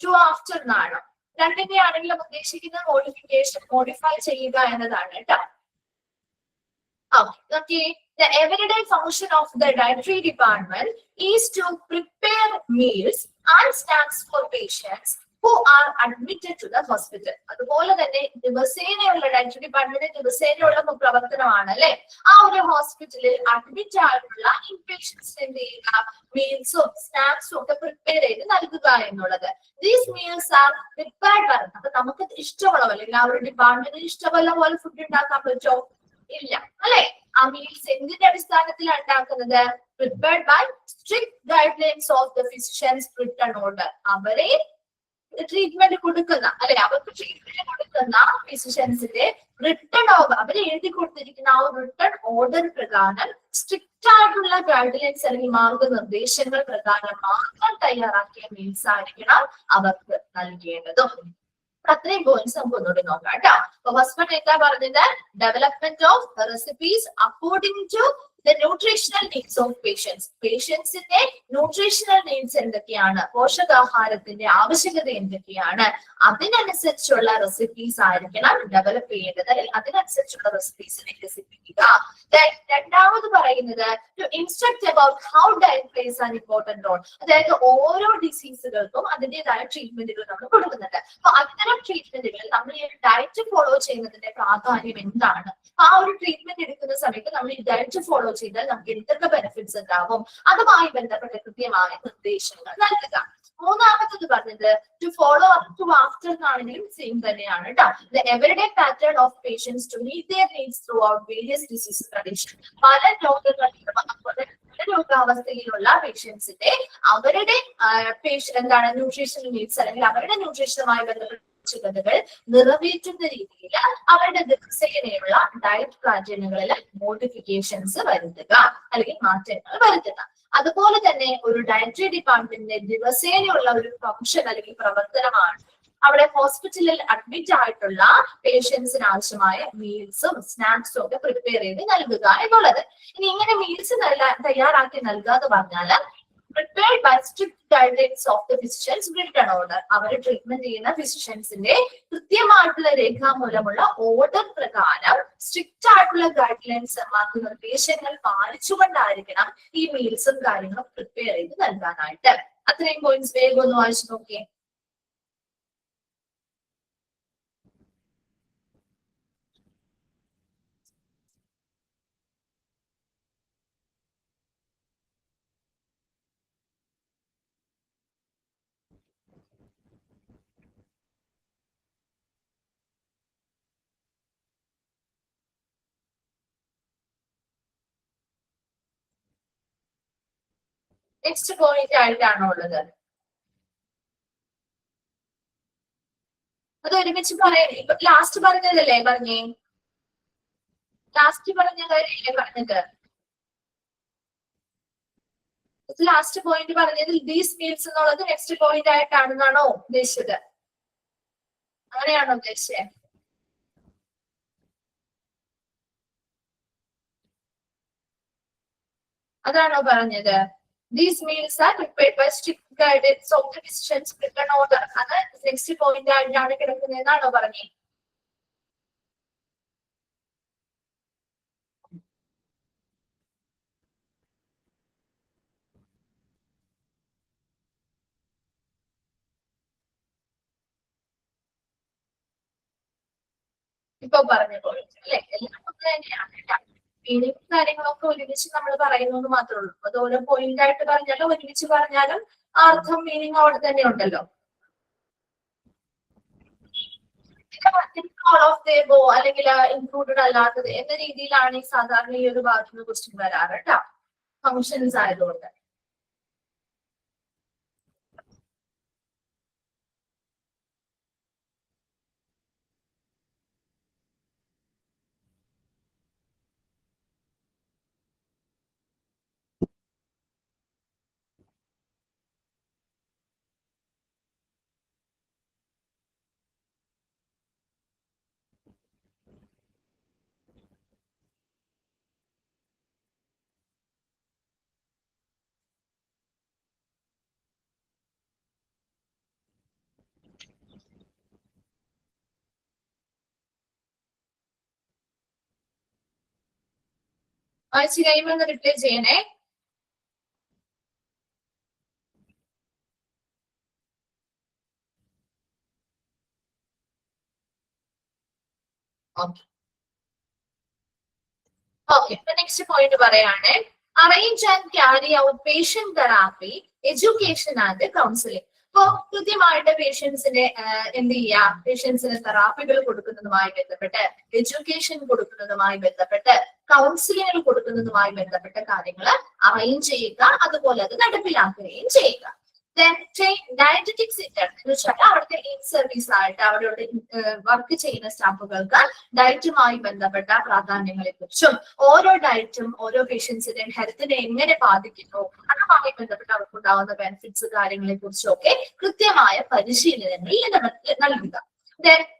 to after എന്നാണ്. രണ്ടിന്റെ ആണെങ്കിലും ഉദ്ദേശിക്കുന്ന മോഡിഫൈ ചെയ്യുക എന്നതാണ് കേട്ടോ. Okay, the everyday function of the dietary department is to prepare meals and snacks for patients who are admitted to the hospital. അതുപോലെ തന്നെ ദിവസേനയുള്ള ഡയറ്ററി ഡിപ്പാർട്ട്മെന്റ് ദിവസേനയുള്ള പ്രവർത്തനമാണ് അല്ലെ. ആ ഒരു ഹോസ്പിറ്റലിൽ അഡ്മിറ്റ് ആയിട്ടുള്ള ഇൻപേഷ്യൻസ് എന്ത് ചെയ്യുക, മീൽസും സ്നാക്സും ഒക്കെ പ്രിപ്പയർ ചെയ്ത് നൽകുക എന്നുള്ളത്. These meals are prepared by, അപ്പൊ നമുക്ക് ഇഷ്ടമുള്ള പോലെ, എല്ലാവരും ഡിപ്പാർട്ട്മെന്റിന് ഇഷ്ടമുള്ള പോലെ ഫുഡ് ഉണ്ടാക്കാൻ പറ്റുമോ? ഇല്ല അല്ലെ. ആ മീൽസ് എന്തിന്റെ അടിസ്ഥാനത്തിലാണ് ഉണ്ടാക്കുന്നത്? Prepared by strict guidelines of the physicians written order. അവരെ ട്രീറ്റ്മെന്റ് കൊടുക്കുന്ന അല്ലെ, അവർക്ക് ട്രീറ്റ്മെന്റ് കൊടുക്കുന്ന ഫിസിഷ്യൻസിന്റെ റിട്ടേൺ ഓർഡർ, അവർ എഴുതി കൊടുത്തിരിക്കുന്ന ആ ഒരു റിട്ടേൺ ഓർഡർ പ്രകാരം സ്ട്രിക്റ്റ് ആയിട്ടുള്ള ഗൈഡ് ലൈൻസ് അല്ലെങ്കിൽ മാർഗനിർദ്ദേശങ്ങൾ പ്രകാരം മാത്രം തയ്യാറാക്കിയ മീൽസ് ആയിരിക്കണം അവർക്ക് നൽകേണ്ടതും. അത്രയും പോയിന്റ്സ് നമുക്ക് ഒന്നുകൂടി നോക്കാം കേട്ടോ. അപ്പൊ ഫസ്റ്റ് എന്താ പറഞ്ഞത്? Development of recipes according to the nutritional needs of patients. പേഷ്യൻസിന്റെ ന്യൂട്രീഷണൽ നീഡ്സ് എന്തൊക്കെയാണ്, പോഷകാഹാരത്തിന്റെ ആവശ്യകത എന്തൊക്കെയാണ്, അതിനനുസരിച്ചുള്ള റെസിപ്പീസ് ആയിരിക്കണം ഡെവലപ്പ് ചെയ്യേണ്ടത്, അല്ലെങ്കിൽ അതിനനുസരിച്ചുള്ള റെസിപ്പീസിനെ വികസിപ്പിക്കുക. രണ്ടാമത് പറയുന്നത് to instruct about how diet plays an important role. അതായത് ഓരോ ഡിസീസുകൾക്കും അതിന്റേതായ ട്രീറ്റ്മെന്റുകൾ നമ്മൾ കൊടുക്കുന്നുണ്ട്. അപ്പൊ അത്തരം ട്രീറ്റ്മെന്റുകൾ നമ്മൾ ഈ ഡയറ്റ് ഫോളോ ചെയ്യുന്നതിന്റെ പ്രാധാന്യം എന്താണ്, ആ ഒരു ട്രീറ്റ്മെന്റ് എടുക്കുന്ന സമയത്ത് നമ്മൾ ഈ ഡയറ്റ് ഫോളോ ചെയ്താൽ നമുക്ക് എന്തൊക്കെ ബെനിഫിറ്റ്സ് ഉണ്ടാവും, അതുമായി ബന്ധപ്പെട്ട കൃത്യമായ നിർദ്ദേശങ്ങൾ നൽകുക. മൂന്നാമത്തത് പറഞ്ഞത് to follow up to after എന്നാണെങ്കിലും സെയിം തന്നെയാണ് കേട്ടോ. The everyday pattern of patients to meet their needs throughout various disease condition. പല രോഗാവസ്ഥയിലുള്ള പേഷ്യൻസിന്റെ അവരുടെ എന്താണ് ന്യൂട്രീഷണൽ നീഡ്സ് അല്ലെങ്കിൽ അവരുടെ ന്യൂട്രീഷനുമായി ബന്ധപ്പെട്ട ആവശ്യകതകൾ നിറവേറ്റുന്ന രീതിയിൽ അവരുടെ ദിവസേനയുള്ള ഡയറ്റ് പാറ്റേണുകളിൽ മോഡിഫിക്കേഷൻസ് വരുത്തുക അല്ലെങ്കിൽ മാറ്റങ്ങൾ വരുത്തുക. അതുപോലെ തന്നെ ഒരു ഡയറ്ററി ഡിപ്പാർട്ട്മെന്റിന്റെ ദിവസേനയുള്ള ഒരു ഫംഗ്ഷൻ അല്ലെങ്കിൽ പ്രവർത്തനമാണ് അവിടെ ഹോസ്പിറ്റലിൽ അഡ്മിറ്റ് ആയിട്ടുള്ള പേഷ്യൻസിന് ആവശ്യമായ മീൽസും സ്നാക്സും ഒക്കെ പ്രിപ്പയർ ചെയ്ത് നൽകുക എന്നുള്ളത്. ഇനി ഇങ്ങനെ മീൽസ് തയ്യാറാക്കി നൽകുക എന്ന് പറഞ്ഞാല് prepared by strict guidelines of the physicians written order. അവരെ ട്രീറ്റ്മെന്റ് ചെയ്യുന്ന ഫിസിഷ്യൻസിന്റെ കൃത്യമായിട്ടുള്ള രേഖാമൂലമുള്ള ഓർഡർ പ്രകാരം സ്ട്രിക്റ്റ് ആയിട്ടുള്ള ഗൈഡ് ലൈൻസ് മാർഗനിർദ്ദേശങ്ങൾ പാലിച്ചുകൊണ്ടായിരിക്കണം ഈ മീൽസും കാര്യങ്ങളും പ്രിപ്പയർ ചെയ്ത് നൽകാനായിട്ട്. അത്രയും പോയിന്റ്സ് വേഗം ഒന്ന് വായിച്ചു നോക്കിയേ. നെക്സ്റ്റ് പോയിന്റ് ആയിട്ടാണോ ഉള്ളത്? അത് ഒരുമിച്ച് പറയണേ. ഇപ്പൊ ലാസ്റ്റ് പറഞ്ഞതല്ലേ പറഞ്ഞേ? ലാസ്റ്റ് പറഞ്ഞ കാര്യമല്ലേ പറഞ്ഞത്? ലാസ്റ്റ് പോയിന്റ് പറഞ്ഞതിൽ ദീസ് മീൽസ് എന്നുള്ളത് നെക്സ്റ്റ് പോയിന്റ് ആയിട്ടാണെന്നാണോ ഉദ്ദേശിച്ചത്? അങ്ങനെയാണോ ഉദ്ദേശിച്ചത്? അതാണോ പറഞ്ഞത്? These meals are prepared by strict guidance of the physicians written order. അത് നെക്സ്റ്റ് പോയിന്റ് ആയിട്ടാണ് കിടക്കുന്നതെന്നാണോ പറഞ്ഞത്? ഇപ്പൊ പറഞ്ഞ പോയിന്റ് അല്ലെ? എല്ലാം ഒന്ന് തന്നെയാണ്. മീനിങ് കാര്യങ്ങളൊക്കെ ഒരുമിച്ച് നമ്മൾ പറയുന്നത് മാത്രമേ ഉള്ളൂ. അത് ഓരോ പോയിന്റ് ആയിട്ട് പറഞ്ഞാലും ഒരുമിച്ച് പറഞ്ഞാലും അർത്ഥം മീനിങ് അവിടെ തന്നെ ഉണ്ടല്ലോ. അല്ലെങ്കിൽ ഇൻക്ലൂഡഡ് അല്ലാത്തത് എന്ന രീതിയിലാണ് ഈ സാധാരണ ഈ ഒരു ഭാഗത്തുനിന്ന് ക്വസ്റ്റ്യൻ വരാറ് കേട്ടോ, ഫങ്ഷൻസ് ആയതുകൊണ്ട്. വായിച്ചു കഴിയുമ്പോൾ ഒന്ന് റിപ്ലൈ ചെയ്യണേ. ഓക്കെ ഓക്കെ, നെക്സ്റ്റ് പോയിന്റ് പറയാണ് arrange and carry out patient therapy, education and counselling. അപ്പോ കൃത്യമായിട്ട് പേഷ്യൻസിനെ എന്ത് ചെയ്യുക, പേഷ്യൻസിന് തെറാപ്പികൾ കൊടുക്കുന്നതുമായി ബന്ധപ്പെട്ട്, എഡ്യൂക്കേഷൻ കൊടുക്കുന്നതുമായി ബന്ധപ്പെട്ട്, കൗൺസിലിംഗ് കൊടുക്കുന്നതുമായി ബന്ധപ്പെട്ട കാര്യങ്ങൾ അറേഞ്ച് ചെയ്യുക, അതുപോലെ അത് നടപ്പിലാക്കുകയും ചെയ്യുക. ഡയറ്ററ്റിക്സ് ഇന്റർ എന്ന് വെച്ചാൽ അവിടുത്തെ ഇൻ സർവീസ് ആയിട്ട് അവിടെയുള്ള വർക്ക് ചെയ്യുന്ന സ്റ്റാഫുകൾക്ക് ഡയറ്റുമായി ബന്ധപ്പെട്ട പ്രാധാന്യങ്ങളെ കുറിച്ചും ഓരോ ഡയറ്റും ഓരോ പേഷ്യൻസിന്റെയും ഹെൽത്തിനെ എങ്ങനെ ബാധിക്കുന്നു അതുമായി ബന്ധപ്പെട്ട് അവർക്കുണ്ടാകുന്ന ബെനിഫിറ്റ്സ് കാര്യങ്ങളെ കുറിച്ചും ഒക്കെ കൃത്യമായ പരിശീലനങ്ങൾ നൽകുക.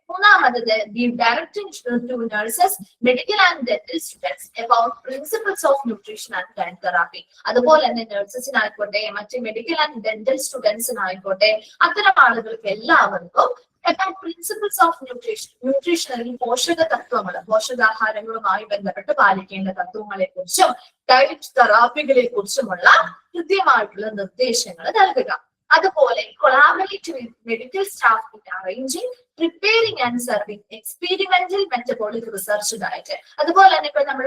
മൂന്നാമത് give directing to nurses, medical and dental students about principles of nutrition and diet therapy. അതുപോലെ തന്നെ നഴ്സസിനായിക്കോട്ടെ മറ്റ് മെഡിക്കൽ ആൻഡ് ഡെന്റൽ സ്റ്റുഡൻസിനായിക്കോട്ടെ അത്തരം ആളുകൾക്ക് എല്ലാവർക്കും about principles of nutrition അല്ലെങ്കിൽ പോഷക തത്വങ്ങൾ, പോഷകാഹാരങ്ങളുമായി ബന്ധപ്പെട്ട് പാലിക്കേണ്ട തത്വങ്ങളെ കുറിച്ചും ഡയറ്റ് തെറാപ്പികളെ കുറിച്ചുമുള്ള കൃത്യമായിട്ടുള്ള നിർദ്ദേശങ്ങൾ നൽകുക. അതുപോലെ collaborate with medical staff in arranging, preparing and serving experimental metabolic research diet. അതുപോലെ തന്നെ ഇപ്പൊ നമ്മൾ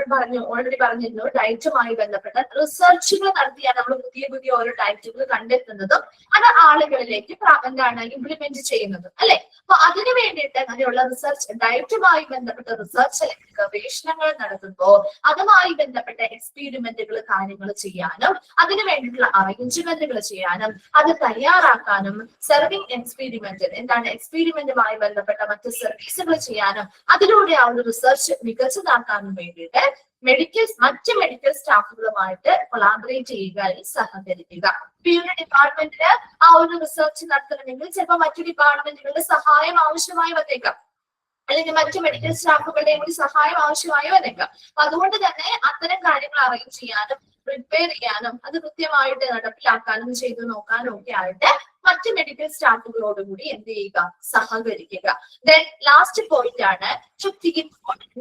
ഓൾറെഡി പറഞ്ഞിരുന്നു ഡയറ്റുമായി ബന്ധപ്പെട്ട റിസർച്ചുകൾ നടത്തിയാണ് നമ്മൾ പുതിയ പുതിയ ഓരോ ഡയറ്റുകൾ കണ്ടെത്തുന്നതും അത് ആളുകളിലേക്ക് എന്താണ് ഇംപ്ലിമെന്റ് ചെയ്യുന്നതും അല്ലെ. അപ്പൊ അതിനു വേണ്ടിയിട്ട് അങ്ങനെയുള്ള റിസർച്ച്, ഡയറ്റുമായി ബന്ധപ്പെട്ട റിസർച്ച് അല്ലെങ്കിൽ ഗവേഷണങ്ങൾ നടത്തുമ്പോൾ അതുമായി ബന്ധപ്പെട്ട എക്സ്പീരിമെന്റുകൾ കാര്യങ്ങൾ ചെയ്യാനും അതിനു വേണ്ടിയിട്ടുള്ള അറേഞ്ച്മെന്റുകൾ ചെയ്യാനും അത് തയ്യാറാക്കാനും സെർവിങ് എക്സ്പീരിമെന്റ് എന്താണ് എക്സ്പീരിമെന്റുമായി ബന്ധപ്പെട്ട മറ്റ് സർവീസുകൾ ചെയ്യാനും അതിലൂടെ ആ ഒരു റിസർച്ച് മികച്ചതാക്കാനും വേണ്ടിയിട്ട് മറ്റ് മെഡിക്കൽ സ്റ്റാഫുകളുമായിട്ട് കൊളാബറേറ്റ് ചെയ്യുക, സഹകരിക്കുക. ഈ ഒരു ഡിപ്പാർട്ട്മെന്റിന് ആ ഒരു റിസർച്ച് നടത്തണമെങ്കിൽ ചിലപ്പോൾ മറ്റു ഡിപ്പാർട്ട്മെന്റുകളുടെ സഹായം ആവശ്യമായി വന്നേക്കാം, അല്ലെങ്കിൽ മറ്റു മെഡിക്കൽ സ്റ്റാഫുകളുടെയും കൂടി സഹായം ആവശ്യമായി വന്നേക്കാം. അപ്പൊ അതുകൊണ്ട് തന്നെ അത്തരം കാര്യങ്ങൾ അറേഞ്ച് ചെയ്യാനും പ്രിപ്പയർ ചെയ്യാനും അത് കൃത്യമായിട്ട് നടപ്പിലാക്കാനും ചെയ്തു നോക്കാനും ഒക്കെ ആയിട്ട് മറ്റ് മെഡിക്കൽ സ്റ്റാഫുകളോടുകൂടി എന്ത് ചെയ്യുക, സഹകരിക്കുക. ദെൻ ലാസ്റ്റ് പോയിന്റ് ആണ്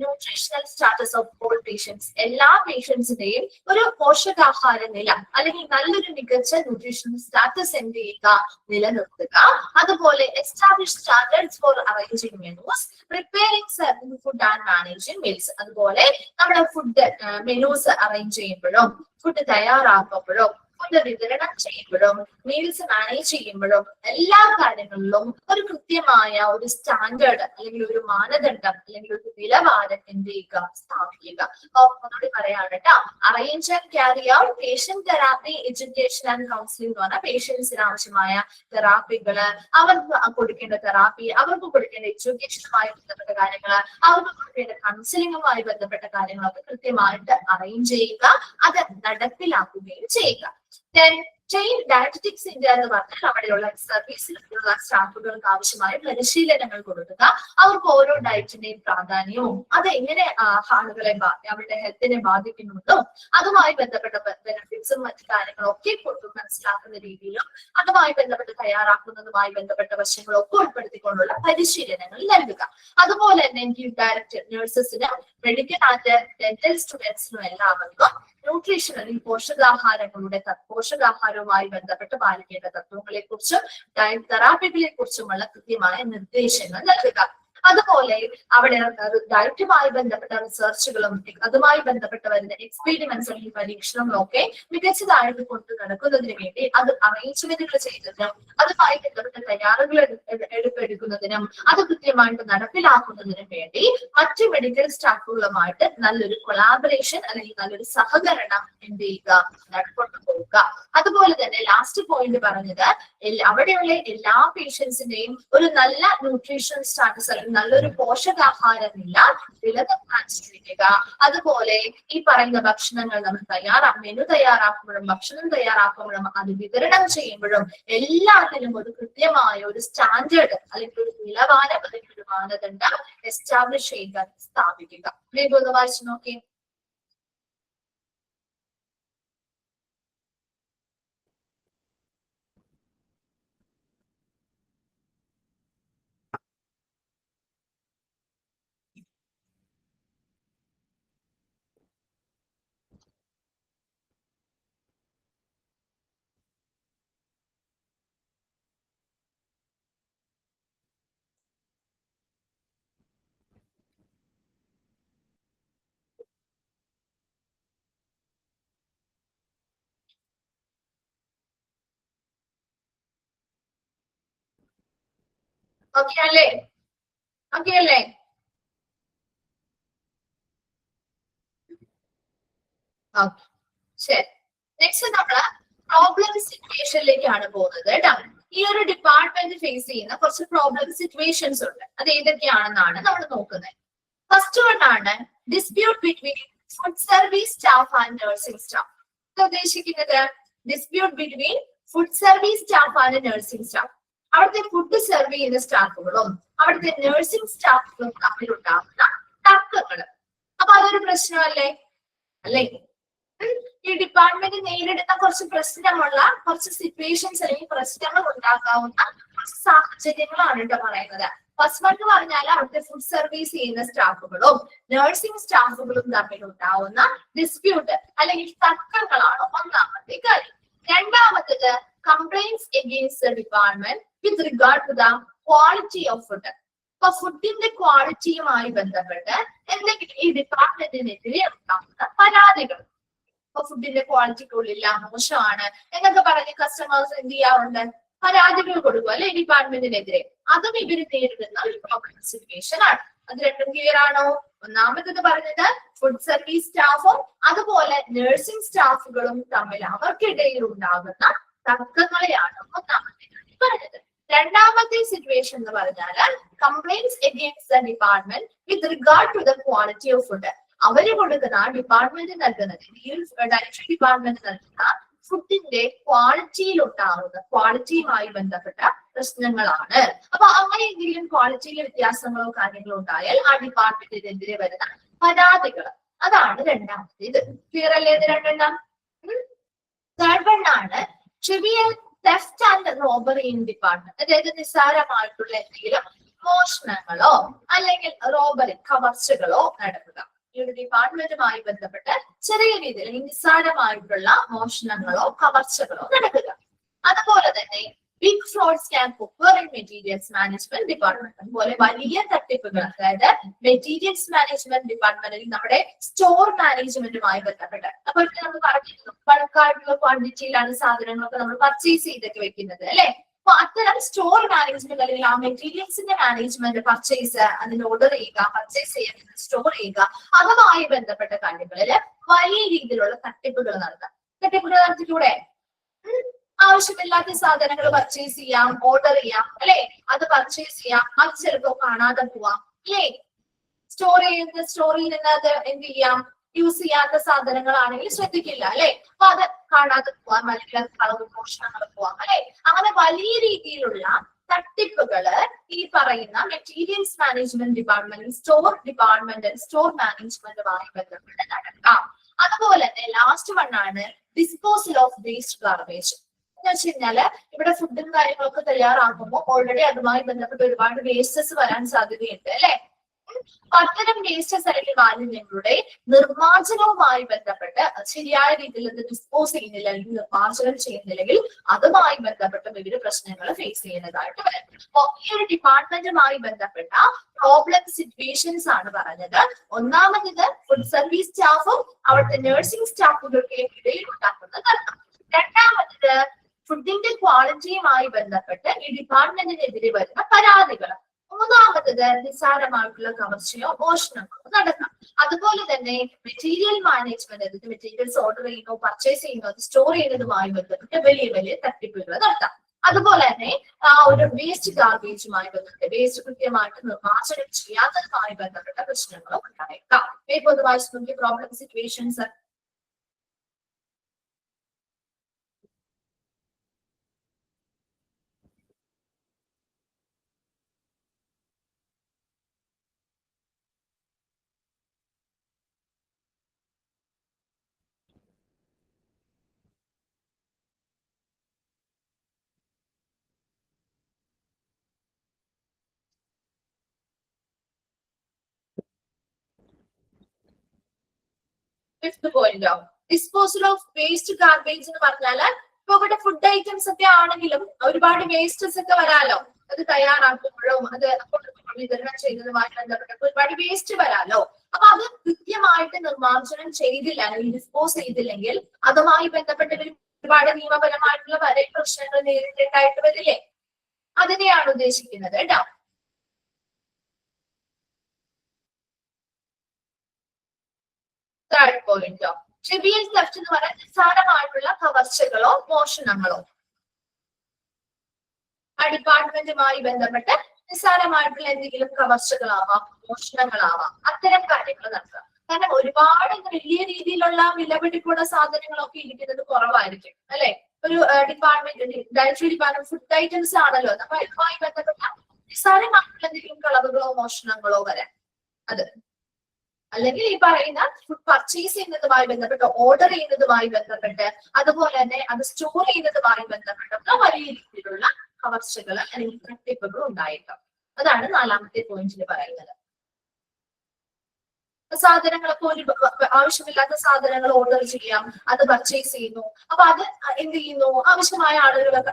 nutritional status of all patients. എല്ലാ പേഷ്യൻസിന്റെയും ഒരു പോഷകാഹാര നില അല്ലെങ്കിൽ നല്ലൊരു മികച്ച ന്യൂട്രീഷണൽ സ്റ്റാറ്റസ് എന്ത് ചെയ്യുക, നിലനിർത്തുക. അതുപോലെ establish standards four arranging menus, preparing serving food and managing meals. അതുപോലെ നമ്മുടെ ഫുഡ് മെനൂസ് അറേഞ്ച് ചെയ്യുമ്പോഴും ഫുഡ് തയ്യാറാക്കുമ്പോഴും ഫുഡ് വിതരണം ചെയ്യുമ്പോഴും മീൽസ് മാനേജ് ചെയ്യുമ്പോഴും എല്ലാ കാര്യങ്ങളിലും ഒരു കൃത്യമായ ഒരു സ്റ്റാൻഡേർഡ് അല്ലെങ്കിൽ ഒരു മാനദണ്ഡം അല്ലെങ്കിൽ ഒരു നിലവാരം എന്ത് ചെയ്യുക, സ്ഥാപിക്കുക. അപ്പൊ ഒന്നുകൂടി പറയാണ് കേട്ടോ, arrange and carry out patient therapy, education and counselling എന്ന് പറഞ്ഞാൽ പേഷ്യൻസിന് ആവശ്യമായ തെറാപ്പികള്, അവർക്ക് കൊടുക്കേണ്ട തെറാപ്പി, അവർക്ക് കൊടുക്കേണ്ട എഡ്യൂക്കേഷനുമായി ബന്ധപ്പെട്ട കാര്യങ്ങള്, അവർക്ക് കൊടുക്കേണ്ട കൗൺസിലിംഗുമായി ബന്ധപ്പെട്ട കാര്യങ്ങളൊക്കെ കൃത്യമായിട്ട് അറേഞ്ച് ചെയ്യുക, അത് നടപ്പിലാക്കുകയും ചെയ്യുക. ഡയറ്ററ്റിക്സ് ഇന്ത്യ എന്ന് പറഞ്ഞാൽ അവിടെയുള്ള സർവീസിലുള്ള സ്റ്റാഫുകൾക്ക് ആവശ്യമായ പരിശീലനങ്ങൾ കൊടുക്കുക, അവർക്ക് ഓരോ ഡയറ്റിന്റെയും പ്രാധാന്യവും അത് എങ്ങനെ ആളുകളെ അവരുടെ ഹെൽത്തിനെ ബാധിക്കുന്നുണ്ടോ അതുമായി ബന്ധപ്പെട്ട ബെനിഫിറ്റ്സും മറ്റു കാര്യങ്ങളും ഒക്കെ മനസ്സിലാക്കുന്ന രീതിയിലും അതുമായി ബന്ധപ്പെട്ട് തയ്യാറാക്കുന്നതുമായി ബന്ധപ്പെട്ട വശങ്ങളൊക്കെ ഉൾപ്പെടുത്തിക്കൊണ്ടുള്ള പരിശീലനങ്ങൾ നൽകുക. അതുപോലെ തന്നെ ഡയറക്ടർ നഴ്സസിന് മെഡിക്കൽ ആൻഡ് ഡെന്റൽ സ്റ്റുഡൻസിനും എല്ലാവർക്കും ന്യൂട്രീഷൻ അല്ലെങ്കിൽ പോഷകാഹാരവുമായി ബന്ധപ്പെട്ട് പാലിക്കേണ്ട തത്വങ്ങളെ കുറിച്ചും ഡയറ്റ് തെറാപ്പികളെ കുറിച്ചുമുള്ള കൃത്യമായ നിർദ്ദേശങ്ങൾ നൽകുക. അതുപോലെ അവിടെ ഡയറ്റുമായി ബന്ധപ്പെട്ട റിസർച്ചുകളും അതുമായി ബന്ധപ്പെട്ട് വരുന്ന എക്സ്പീരിമെന്റ്സ് അല്ലെങ്കിൽ പരീക്ഷണങ്ങളും ഒക്കെ മികച്ചതായിട്ട് കൊണ്ടു നടക്കുന്നതിന് വേണ്ടി അത് അറേഞ്ച്മെന്റുകൾ ചെയ്യുന്നതിനും അതുമായി ബന്ധപ്പെട്ട തയ്യാറുകൾ എടുക്കുന്നതിനും അത് കൃത്യമായിട്ട് നടപ്പിലാക്കുന്നതിനും വേണ്ടി മറ്റ് മെഡിക്കൽ സ്റ്റാഫുകളുമായിട്ട് നല്ലൊരു കൊളാബറേഷൻ അല്ലെങ്കിൽ നല്ലൊരു സഹകരണം എന്ത് ചെയ്യുക, കൊണ്ടുപോകുക. അതുപോലെ തന്നെ ലാസ്റ്റ് പോയിന്റ് പറഞ്ഞത് അവിടെയുള്ള എല്ലാ പേഷ്യൻസിന്റെയും ഒരു നല്ല ന്യൂട്രീഷൻ സ്റ്റാറ്റസ് അല്ലെങ്കിൽ നല്ലൊരു പോഷകാഹാര നില നിലനിർത്താൻ ശ്രമിക്കുക. അതുപോലെ ഈ പറയുന്ന ഭക്ഷണങ്ങൾ നമ്മൾ മെനു തയ്യാറാക്കുമ്പോഴും ഭക്ഷണം തയ്യാറാക്കുമ്പോഴും അത് വിതരണം ചെയ്യുമ്പോഴും എല്ലാത്തിനും ഒരു കൃത്യമായ ഒരു സ്റ്റാൻഡേർഡ് അല്ലെങ്കിൽ ഒരു നിലവാരം അല്ലെങ്കിൽ ഒരു മാനദണ്ഡം എസ്റ്റാബ്ലിഷ് ചെയ്യുക, സ്ഥാപിക്കുക. വീണ്ടും ഒന്ന് വായിച്ചു നോക്കി. ഓക്കെ അല്ലേ? ഓക്കെ അല്ലേ? ഓക്കെ, ശരി. നെക്സ്റ്റ് നമ്മള് പ്രോബ്ലം സിറ്റുവേഷനിലേക്കാണ് പോകുന്നത് കേട്ടോ. ഈ ഒരു ഡിപ്പാർട്ട്മെന്റ് ഫേസ് ചെയ്യുന്ന കുറച്ച് പ്രോബ്ലം സിറ്റുവേഷൻസ് ഉണ്ട്. അത് ഏതൊക്കെയാണെന്നാണ് നമ്മൾ നോക്കുന്നത്. ഫസ്റ്റ് വൺ ആണ് dispute between food service staff and nursing staff. ഉദ്ദേശിക്കുന്നത് dispute between food service staff and nursing staff. അവിടുത്തെ ഫുഡ് സെർവ് ചെയ്യുന്ന സ്റ്റാഫുകളും അവിടുത്തെ നഴ്സിംഗ് സ്റ്റാഫുകളും തമ്മിലുണ്ടാകുന്ന തർക്കങ്ങൾ. അപ്പൊ അതൊരു പ്രശ്നമല്ലേ? അല്ലേ? ഈ ഡിപ്പാർട്ട്മെന്റ് നേരിടുന്ന കുറച്ച് പ്രശ്നമുള്ള കുറച്ച് സിറ്റുവേഷൻസ് അല്ലെങ്കിൽ പ്രശ്നങ്ങൾ ഉണ്ടാക്കാവുന്ന കുറച്ച് സാഹചര്യങ്ങളാണ് കേട്ടോ പറയുന്നത്. ഫസ്റ്റ് വൺ എന്ന് പറഞ്ഞാൽ അവിടുത്തെ ഫുഡ് സർവീസ് ചെയ്യുന്ന സ്റ്റാഫുകളും നഴ്സിംഗ് സ്റ്റാഫുകളും തമ്മിൽ ഉണ്ടാവുന്ന ഡിസ്പ്യൂട്ട് അല്ലെങ്കിൽ തർക്കങ്ങളാണ് ഒന്നാമത്തെ കാര്യം. രണ്ടാമത്തത് complaints against the department with regard to the quality of food. അപ്പൊ ഫുഡിന്റെ ക്വാളിറ്റിയുമായി ബന്ധപ്പെട്ട് എന്തെങ്കിലും ഈ ഡിപ്പാർട്ട്മെന്റിനെതിരെ ഉണ്ടാകുന്ന പരാതികൾ. ഇപ്പൊ ഫുഡിന്റെ ക്വാളിറ്റി കൊള്ളില്ല, മോശമാണ് എന്നൊക്കെ പറഞ്ഞ് കസ്റ്റമേഴ്സ് എന്ത് ചെയ്യാറുണ്ട്? പരാതികൾ കൊടുക്കും അല്ലെ ഡിപ്പാർട്ട്മെന്റിനെതിരെ. അതും ഇവര് നേരിടുന്ന ഒരു പ്രോബ്ലം സിറ്റുവേഷൻ ആണ്. അത് രണ്ടും ക്ലിയർ ആണോ? ഒന്നാമത്തത് പറഞ്ഞത് ഫുഡ് സർവീസ് സ്റ്റാഫും അതുപോലെ നഴ്സിംഗ് സ്റ്റാഫുകളും തമ്മിൽ അവർക്കിടയിൽ ഉണ്ടാകുന്ന തർക്കങ്ങളെയാണ് ഒന്നാമത്തെ കാര്യം പറഞ്ഞത്. രണ്ടാമത്തെ സിറ്റുവേഷൻ എന്ന് പറഞ്ഞാൽ complaints against the department with regard to the quality of food. അവര് കൊടുക്കുന്ന ഡിപ്പാർട്ട്മെന്റ് നൽകുന്നത് ഡയറക്ടറി ഡിപ്പാർട്ട്മെന്റ് നൽകുന്ന ഫുഡിന്റെ ക്വാളിറ്റിയിലുണ്ടാകുന്ന ക്വാളിറ്റിയുമായി ബന്ധപ്പെട്ട പ്രശ്നങ്ങളാണ്. അപ്പൊ അങ്ങനെ എന്തെങ്കിലും ക്വാളിറ്റിയിലെ വ്യത്യാസങ്ങളോ കാര്യങ്ങളോ ഉണ്ടായാൽ ആ ഡിപ്പാർട്ട്മെന്റിനെതിരെ വരുന്ന പരാതികൾ, അതാണ് രണ്ടാമത്തേത്. ക്ലിയർ അല്ലേ? ഇത് രണ്ടെണ്ണം. തേർഡ് വൺ ആണ് trivial theft and robbery in department. അതായത് നിസ്സാരമായിട്ടുള്ള എന്തെങ്കിലും മോഷണങ്ങളോ അല്ലെങ്കിൽ റോബറി കവർച്ചകളോ നടക്കുക. ഈ ഒരു ഡിപ്പാർട്ട്മെന്റുമായി ബന്ധപ്പെട്ട് ചെറിയ രീതിയിൽ നിസ്സാരമായിട്ടുള്ള മോഷണങ്ങളോ കവർച്ചകളോ നടക്കുക. അതുപോലെ തന്നെ big frauds can occur in materials management department. അതുപോലെ വലിയ തട്ടിപ്പുകൾ, അതായത് മെറ്റീരിയൽസ് മാനേജ്മെന്റ് ഡിപ്പാർട്ട്മെന്റിൽ നമ്മുടെ സ്റ്റോർ മാനേജ്മെന്റുമായി ബന്ധപ്പെട്ട്. അപ്പോൾ നമ്മൾ പറഞ്ഞിരുന്നു ബൾക്കായിട്ടുള്ള ക്വാണ്ടിറ്റിയിലാണ് സാധനങ്ങളൊക്കെ നമ്മൾ പർച്ചേസ് ചെയ്തൊക്കെ വെക്കുന്നത് അല്ലെ. അപ്പൊ അത്തരം സ്റ്റോർ മാനേജ്മെന്റ് അല്ലെങ്കിൽ ആ മെറ്റീരിയൽസിന്റെ മാനേജ്മെന്റ്, പർച്ചേസ്, അതിന് ഓർഡർ ചെയ്യുക, പർച്ചേസ് ചെയ്യുക, സ്റ്റോർ ചെയ്യുക, അതുമായി ബന്ധപ്പെട്ട കാര്യങ്ങളിൽ വലിയ രീതിയിലുള്ള തട്ടിപ്പുകൾ നടത്താം. തട്ടിപ്പുകൾ നടത്തിക്കൂടെ? ആവശ്യമില്ലാത്ത സാധനങ്ങൾ പർച്ചേസ് ചെയ്യാം, ഓർഡർ ചെയ്യാം അല്ലെ. അത് പർച്ചേസ് ചെയ്യാം, അത് ചിലപ്പോ കാണാതെ പോവാം അല്ലെ. സ്റ്റോറിൽ നിന്ന് അത് എന്ത് ചെയ്യാം? യൂസ് ചെയ്യാത്ത സാധനങ്ങളാണെങ്കിൽ ശ്രദ്ധിക്കില്ല അല്ലെ. അപ്പൊ അത് കാണാതെ പോവാം, അല്ലെങ്കിൽ അത് കളവ് മോഷണങ്ങൾ പോവാം അല്ലെ. അങ്ങനെ വലിയ രീതിയിലുള്ള തട്ടിപ്പുകള് ഈ പറയുന്ന മെറ്റീരിയൽസ് മാനേജ്മെന്റ് ഡിപ്പാർട്ട്മെന്റ്, സ്റ്റോർ മാനേജ്മെന്റുമായി ബന്ധപ്പെട്ട് നടക്കാം. അതുപോലെ തന്നെ ലാസ്റ്റ് വൺ ആണ് ഡിസ്പോസൽ ഓഫ് വേസ്റ്റ് ഗാർബേജ്. എന്ന് വെച്ച് കഴിഞ്ഞാല് ഇവിടെ ഫുഡും കാര്യങ്ങളൊക്കെ തയ്യാറാക്കുമ്പോൾ ഓൾറെഡി അതുമായി ബന്ധപ്പെട്ട് ഒരുപാട് വേസ്റ്റസ് വരാൻ സാധ്യതയുണ്ട് അല്ലെ. അത്തരം വേസ്റ്റസ് അല്ലെങ്കിൽ മാലിന്യങ്ങളുടെ നിർമ്മാർജ്ജനവുമായി ബന്ധപ്പെട്ട് ശരിയായ രീതിയിൽ അത് ഡിസ്പോസ് ചെയ്യുന്നില്ല അല്ലെങ്കിൽ നിർമ്മാർജ്ജനം ചെയ്യുന്നില്ലെങ്കിൽ അതുമായി ബന്ധപ്പെട്ട് വിവിധ പ്രശ്നങ്ങൾ ഫേസ് ചെയ്യുന്നതായിട്ട് വരും. അപ്പൊ ഈ ഒരു ഡിപ്പാർട്ട്മെന്റുമായി ബന്ധപ്പെട്ട പ്രോബ്ലം സിറ്റുവേഷൻസ് ആണ് പറഞ്ഞത്. ഒന്നാമത് ഫുഡ് സർവീസ് സ്റ്റാഫും അവിടുത്തെ നഴ്സിംഗ് സ്റ്റാഫുകൾക്ക് ഇടയിൽ ഉണ്ടാക്കുന്ന തർക്കം. രണ്ടാമത് ഫുഡിന്റെ ക്വാളിറ്റിയുമായി ബന്ധപ്പെട്ട് ഈ ഡിപ്പാർട്ട്മെന്റിനെതിരെ വരുന്ന പരാതികൾ. മൂന്നാമത്തത് നിസ്സാരമായിട്ടുള്ള കവർച്ചയോ മോഷണങ്ങളോ നടക്കാം. അതുപോലെ തന്നെ മെറ്റീരിയൽ മാനേജ്മെന്റ്, മെറ്റീരിയൽസ് ഓർഡർ ചെയ്യുന്നോ പർച്ചേസ് ചെയ്യുന്നോ അത് സ്റ്റോർ ചെയ്യുന്നതുമായി ബന്ധപ്പെട്ട് വലിയ വലിയ തട്ടിപ്പുകൾ നടത്താം. അതുപോലെ തന്നെ ആ ഒരു വേസ്റ്റ് ഗാർബേജുമായി ബന്ധപ്പെട്ട് വേസ്റ്റ് കൃത്യമായിട്ട് നിർമ്മാർജ്ജനം ചെയ്യാത്തതുമായി ബന്ധപ്പെട്ട പ്രശ്നങ്ങളും ഉണ്ടായേക്കാം. പൊതുവായി പ്രോബ്ലം സിറ്റുവേഷൻസ് ഫിഫ്ത് പോയിന്റ് ആവും. ഡിസ്പോസൽ ഓഫ് വേസ്റ്റ് ഗാർബേജ് എന്ന് പറഞ്ഞാല് ഇപ്പൊ ഇവിടെ ഫുഡ് ഐറ്റംസ് ഒക്കെ ആണെങ്കിലും ഒരുപാട് വേസ്റ്റസ് ഒക്കെ വരാലോ. അത് തയ്യാറാക്കുമ്പോഴും അത് വിതരണം ചെയ്യുന്നതുമായി ബന്ധപ്പെട്ട് ഒരുപാട് വേസ്റ്റ് വരാലോ. അപ്പൊ അത് കൃത്യമായിട്ട് നിർമ്മാർജ്ജനം ചെയ്തില്ല അല്ലെങ്കിൽ ഡിസ്പോസ് ചെയ്തില്ലെങ്കിൽ അതുമായി ബന്ധപ്പെട്ട് ഒരുപാട് നിയമപരമായിട്ടുള്ള വരെ പ്രശ്നങ്ങൾ നേരിടേണ്ടതായിട്ട് വരില്ലേ. അതിനെയാണ് ഉദ്ദേശിക്കുന്നത് കേട്ടോ. തേർഡ് പോയിന്റോ ട്രിവിയൽ തെഫ്റ്റ് എന്ന് പറയാൻ നിസ്സാരമായിട്ടുള്ള കവർച്ചകളോ മോഷണങ്ങളോ. ആ ഡിപ്പാർട്ട്മെന്റുമായി ബന്ധപ്പെട്ട് നിസ്സാരമായിട്ടുള്ള എന്തെങ്കിലും കവർച്ചകളാവാം, മോഷണങ്ങളാവാം, അത്തരം കാര്യങ്ങൾ നടക്കുക. കാരണം ഒരുപാട് വലിയ രീതിയിലുള്ള വിലപിടിപ്പുള്ള സാധനങ്ങളൊക്കെ ഇരിക്കുന്നത് കുറവായിരിക്കും അല്ലെ. ഒരു department dietary department food items ആണല്ലോ, അപ്പൊ ഇതുമായി ബന്ധപ്പെട്ട നിസ്സാരമായിട്ടുള്ള എന്തെങ്കിലും കളവുകളോ മോഷണങ്ങളോ വരാം. അത് അല്ലെങ്കിൽ ഈ പറയുന്ന ഫുഡ് പർച്ചേസ് ചെയ്യുന്നതുമായി ബന്ധപ്പെട്ട്, ഓർഡർ ചെയ്യുന്നതുമായി ബന്ധപ്പെട്ട്, അതുപോലെ തന്നെ അത് സ്റ്റോർ ചെയ്യുന്നതുമായി ബന്ധപ്പെട്ട വലിയ രീതിയിലുള്ള കവർച്ചകൾ അല്ലെങ്കിൽ തട്ടിപ്പുകൾ ഉണ്ടായേക്കാം. അതാണ് നാലാമത്തെ പോയിന്റിൽ പറയുന്നത്. സാധനങ്ങളൊക്കെ ഒരു ആവശ്യമില്ലാത്ത സാധനങ്ങൾ ഓർഡർ ചെയ്യാം, അത് പർച്ചേസ് ചെയ്യുന്നു. അപ്പൊ അത് എന്ത് ചെയ്യുന്നു, ആവശ്യമായ ആളുകളൊക്കെ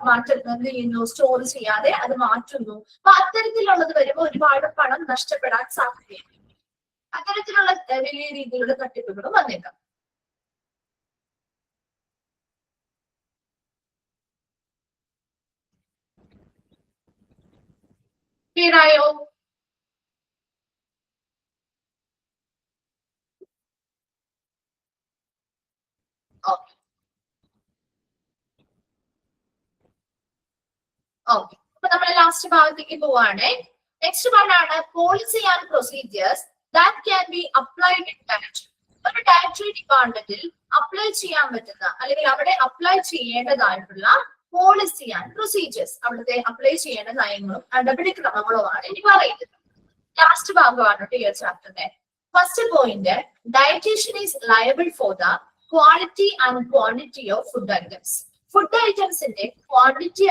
എന്ത് ചെയ്യുന്നു, സ്റ്റോർ ചെയ്യാതെ അത് മാറ്റുന്നു. അപ്പൊ അത്തരത്തിലുള്ളത് വരുമ്പോൾ ഒരുപാട് പണം നഷ്ടപ്പെടാൻ സാധ്യതയുണ്ട്. അത്തരത്തിലുള്ള വലിയ രീതിയിലുള്ള തട്ടിപ്പുകളും വന്നേക്കാം. ക്ലിയർ ആയോ? ഓക്കെ ഓക്കെ അപ്പൊ നമ്മൾ ലാസ്റ്റ് ഭാഗത്തേക്ക് പോവാണ്. നെക്സ്റ്റ് പറഞ്ഞാണ് policy and procedures that can be applied in directory. ഒരു ഡയറക്ടറി ഡിപ്പാർട്ട്മെന്റിൽ അപ്ലൈ ചെയ്യാൻ പറ്റുന്ന അല്ലെങ്കിൽ അവിടെ അപ്ലൈ ചെയ്യേണ്ടതായിട്ടുള്ള പോളിസി ആൻഡ് പ്രൊസീജിയേഴ്സ്, അവിടുത്തെ അപ്ലൈ ചെയ്യേണ്ട നയങ്ങളും നടപടിക്രമങ്ങളുമാണ് ഇനി പറയുന്നത്. ലാസ്റ്റ് ഭാഗമാണ് കേട്ടോ ഈ ചാപ്റ്ററിന്റെ. First point, dietitian is liable for the quality and quantity of food items. Food ഐറ്റംസിന്റെ ക്വാണ്ടിറ്റി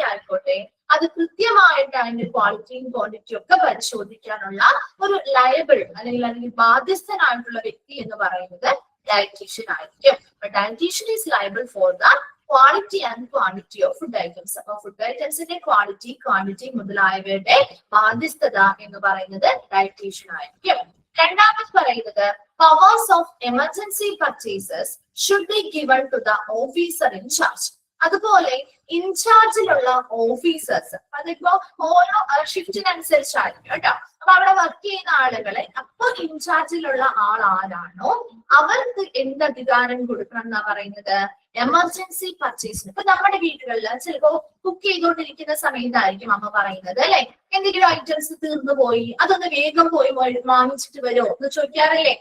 ആയിക്കോട്ടെ അത് കൃത്യമായിട്ട് അതിന്റെ ക്വാളിറ്റിയും ക്വാണ്ടിറ്റിയും ഒക്കെ പരിശോധിക്കാനുള്ള ഒരു ലയബിൾ അല്ലെങ്കിൽ ബാധ്യസ്ഥനായിട്ടുള്ള വ്യക്തി എന്ന് പറയുന്നത് ഡയറ്റീഷ്യൻ ആയിരിക്കും. Dietitian is liable for the quality and quantity of food items. അപ്പൊ ഫുഡ് ഐറ്റംസിന്റെ ക്വാളിറ്റി, ക്വാണ്ടിറ്റി മുതലായവയുടെ ബാധ്യസ്ഥത എന്ന് പറയുന്നത് ഡയറ്റീഷ്യൻ ആയിരിക്കും. രണ്ടാമത് പറയുന്നത് powers of emergency purchases should be given to the officer in charge. അതുപോലെ ഇൻചാർജിലുള്ള ഓഫീസേഴ്സ്, അതിപ്പോ ഓരോ ഷിഫ്റ്റിനനുസരിച്ചായിരിക്കും കേട്ടോ. അപ്പൊ അവിടെ വർക്ക് ചെയ്യുന്ന ആളുകളെ അപ്പൊ ഇൻചാർജിലുള്ള ആൾ ആരാണോ അവർക്ക് എന്ത് അധികാരം കൊടുക്കണം എന്നാ പറയുന്നത്, എമർജൻസി പർച്ചേസിന്. ഇപ്പൊ നമ്മുടെ വീടുകളിൽ ചിലപ്പോ കുക്ക് ചെയ്തുകൊണ്ടിരിക്കുന്ന സമയത്തായിരിക്കും അമ്മ പറയുന്നത് അല്ലെ, എന്തെങ്കിലും ഐറ്റംസ് തീർന്നു പോയി, അതൊന്ന് വേഗം പോയി വാങ്ങിച്ചിട്ട് വരുമോ എന്ന് ചോദിക്കാറില്ലേ.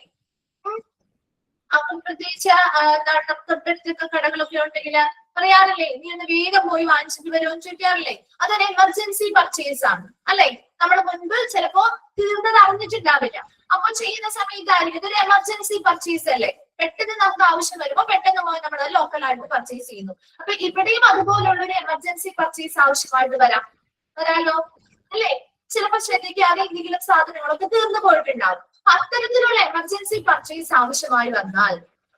അപ്പം പ്രത്യേകിച്ച് തൊട്ടടുത്തൊക്കെ കടകളൊക്കെ ഉണ്ടെങ്കിൽ പറയാറില്ലേ, നീ ഒന്ന് വേഗം പോയി വാങ്ങിച്ചിട്ട് വരുമോ എന്ന് ചോദിക്കാറില്ലേ. അതൊരു എമർജൻസി പർച്ചേസ് ആണ് അല്ലെ. നമ്മൾ മുൻപ് ചിലപ്പോ തീർന്നത് അറിഞ്ഞിട്ടുണ്ടാവില്ല, അപ്പൊ ചെയ്യുന്ന സമയത്തായിരിക്കും ഇതൊരു എമർജൻസി പർച്ചേസ് അല്ലേ. പെട്ടെന്ന് നമുക്ക് ആവശ്യം വരുമ്പോൾ പെട്ടെന്ന് പോയി നമ്മൾ ലോക്കലായിട്ട് പർച്ചേസ് ചെയ്യുന്നു. അപ്പൊ ഇവിടെയും അതുപോലുള്ള ഒരു എമർജൻസി പർച്ചേസ് ആവശ്യമായിട്ട് വരാലോ അല്ലെ. ചിലപ്പോ ശ്രദ്ധിക്കാതെ എന്തെങ്കിലും സാധനങ്ങളൊക്കെ തീർന്നു പോയിട്ടുണ്ടാവും. അത്തരത്തിലുള്ള എമർജൻസി പർച്ചേസ് ആവശ്യമായി വന്നാൽ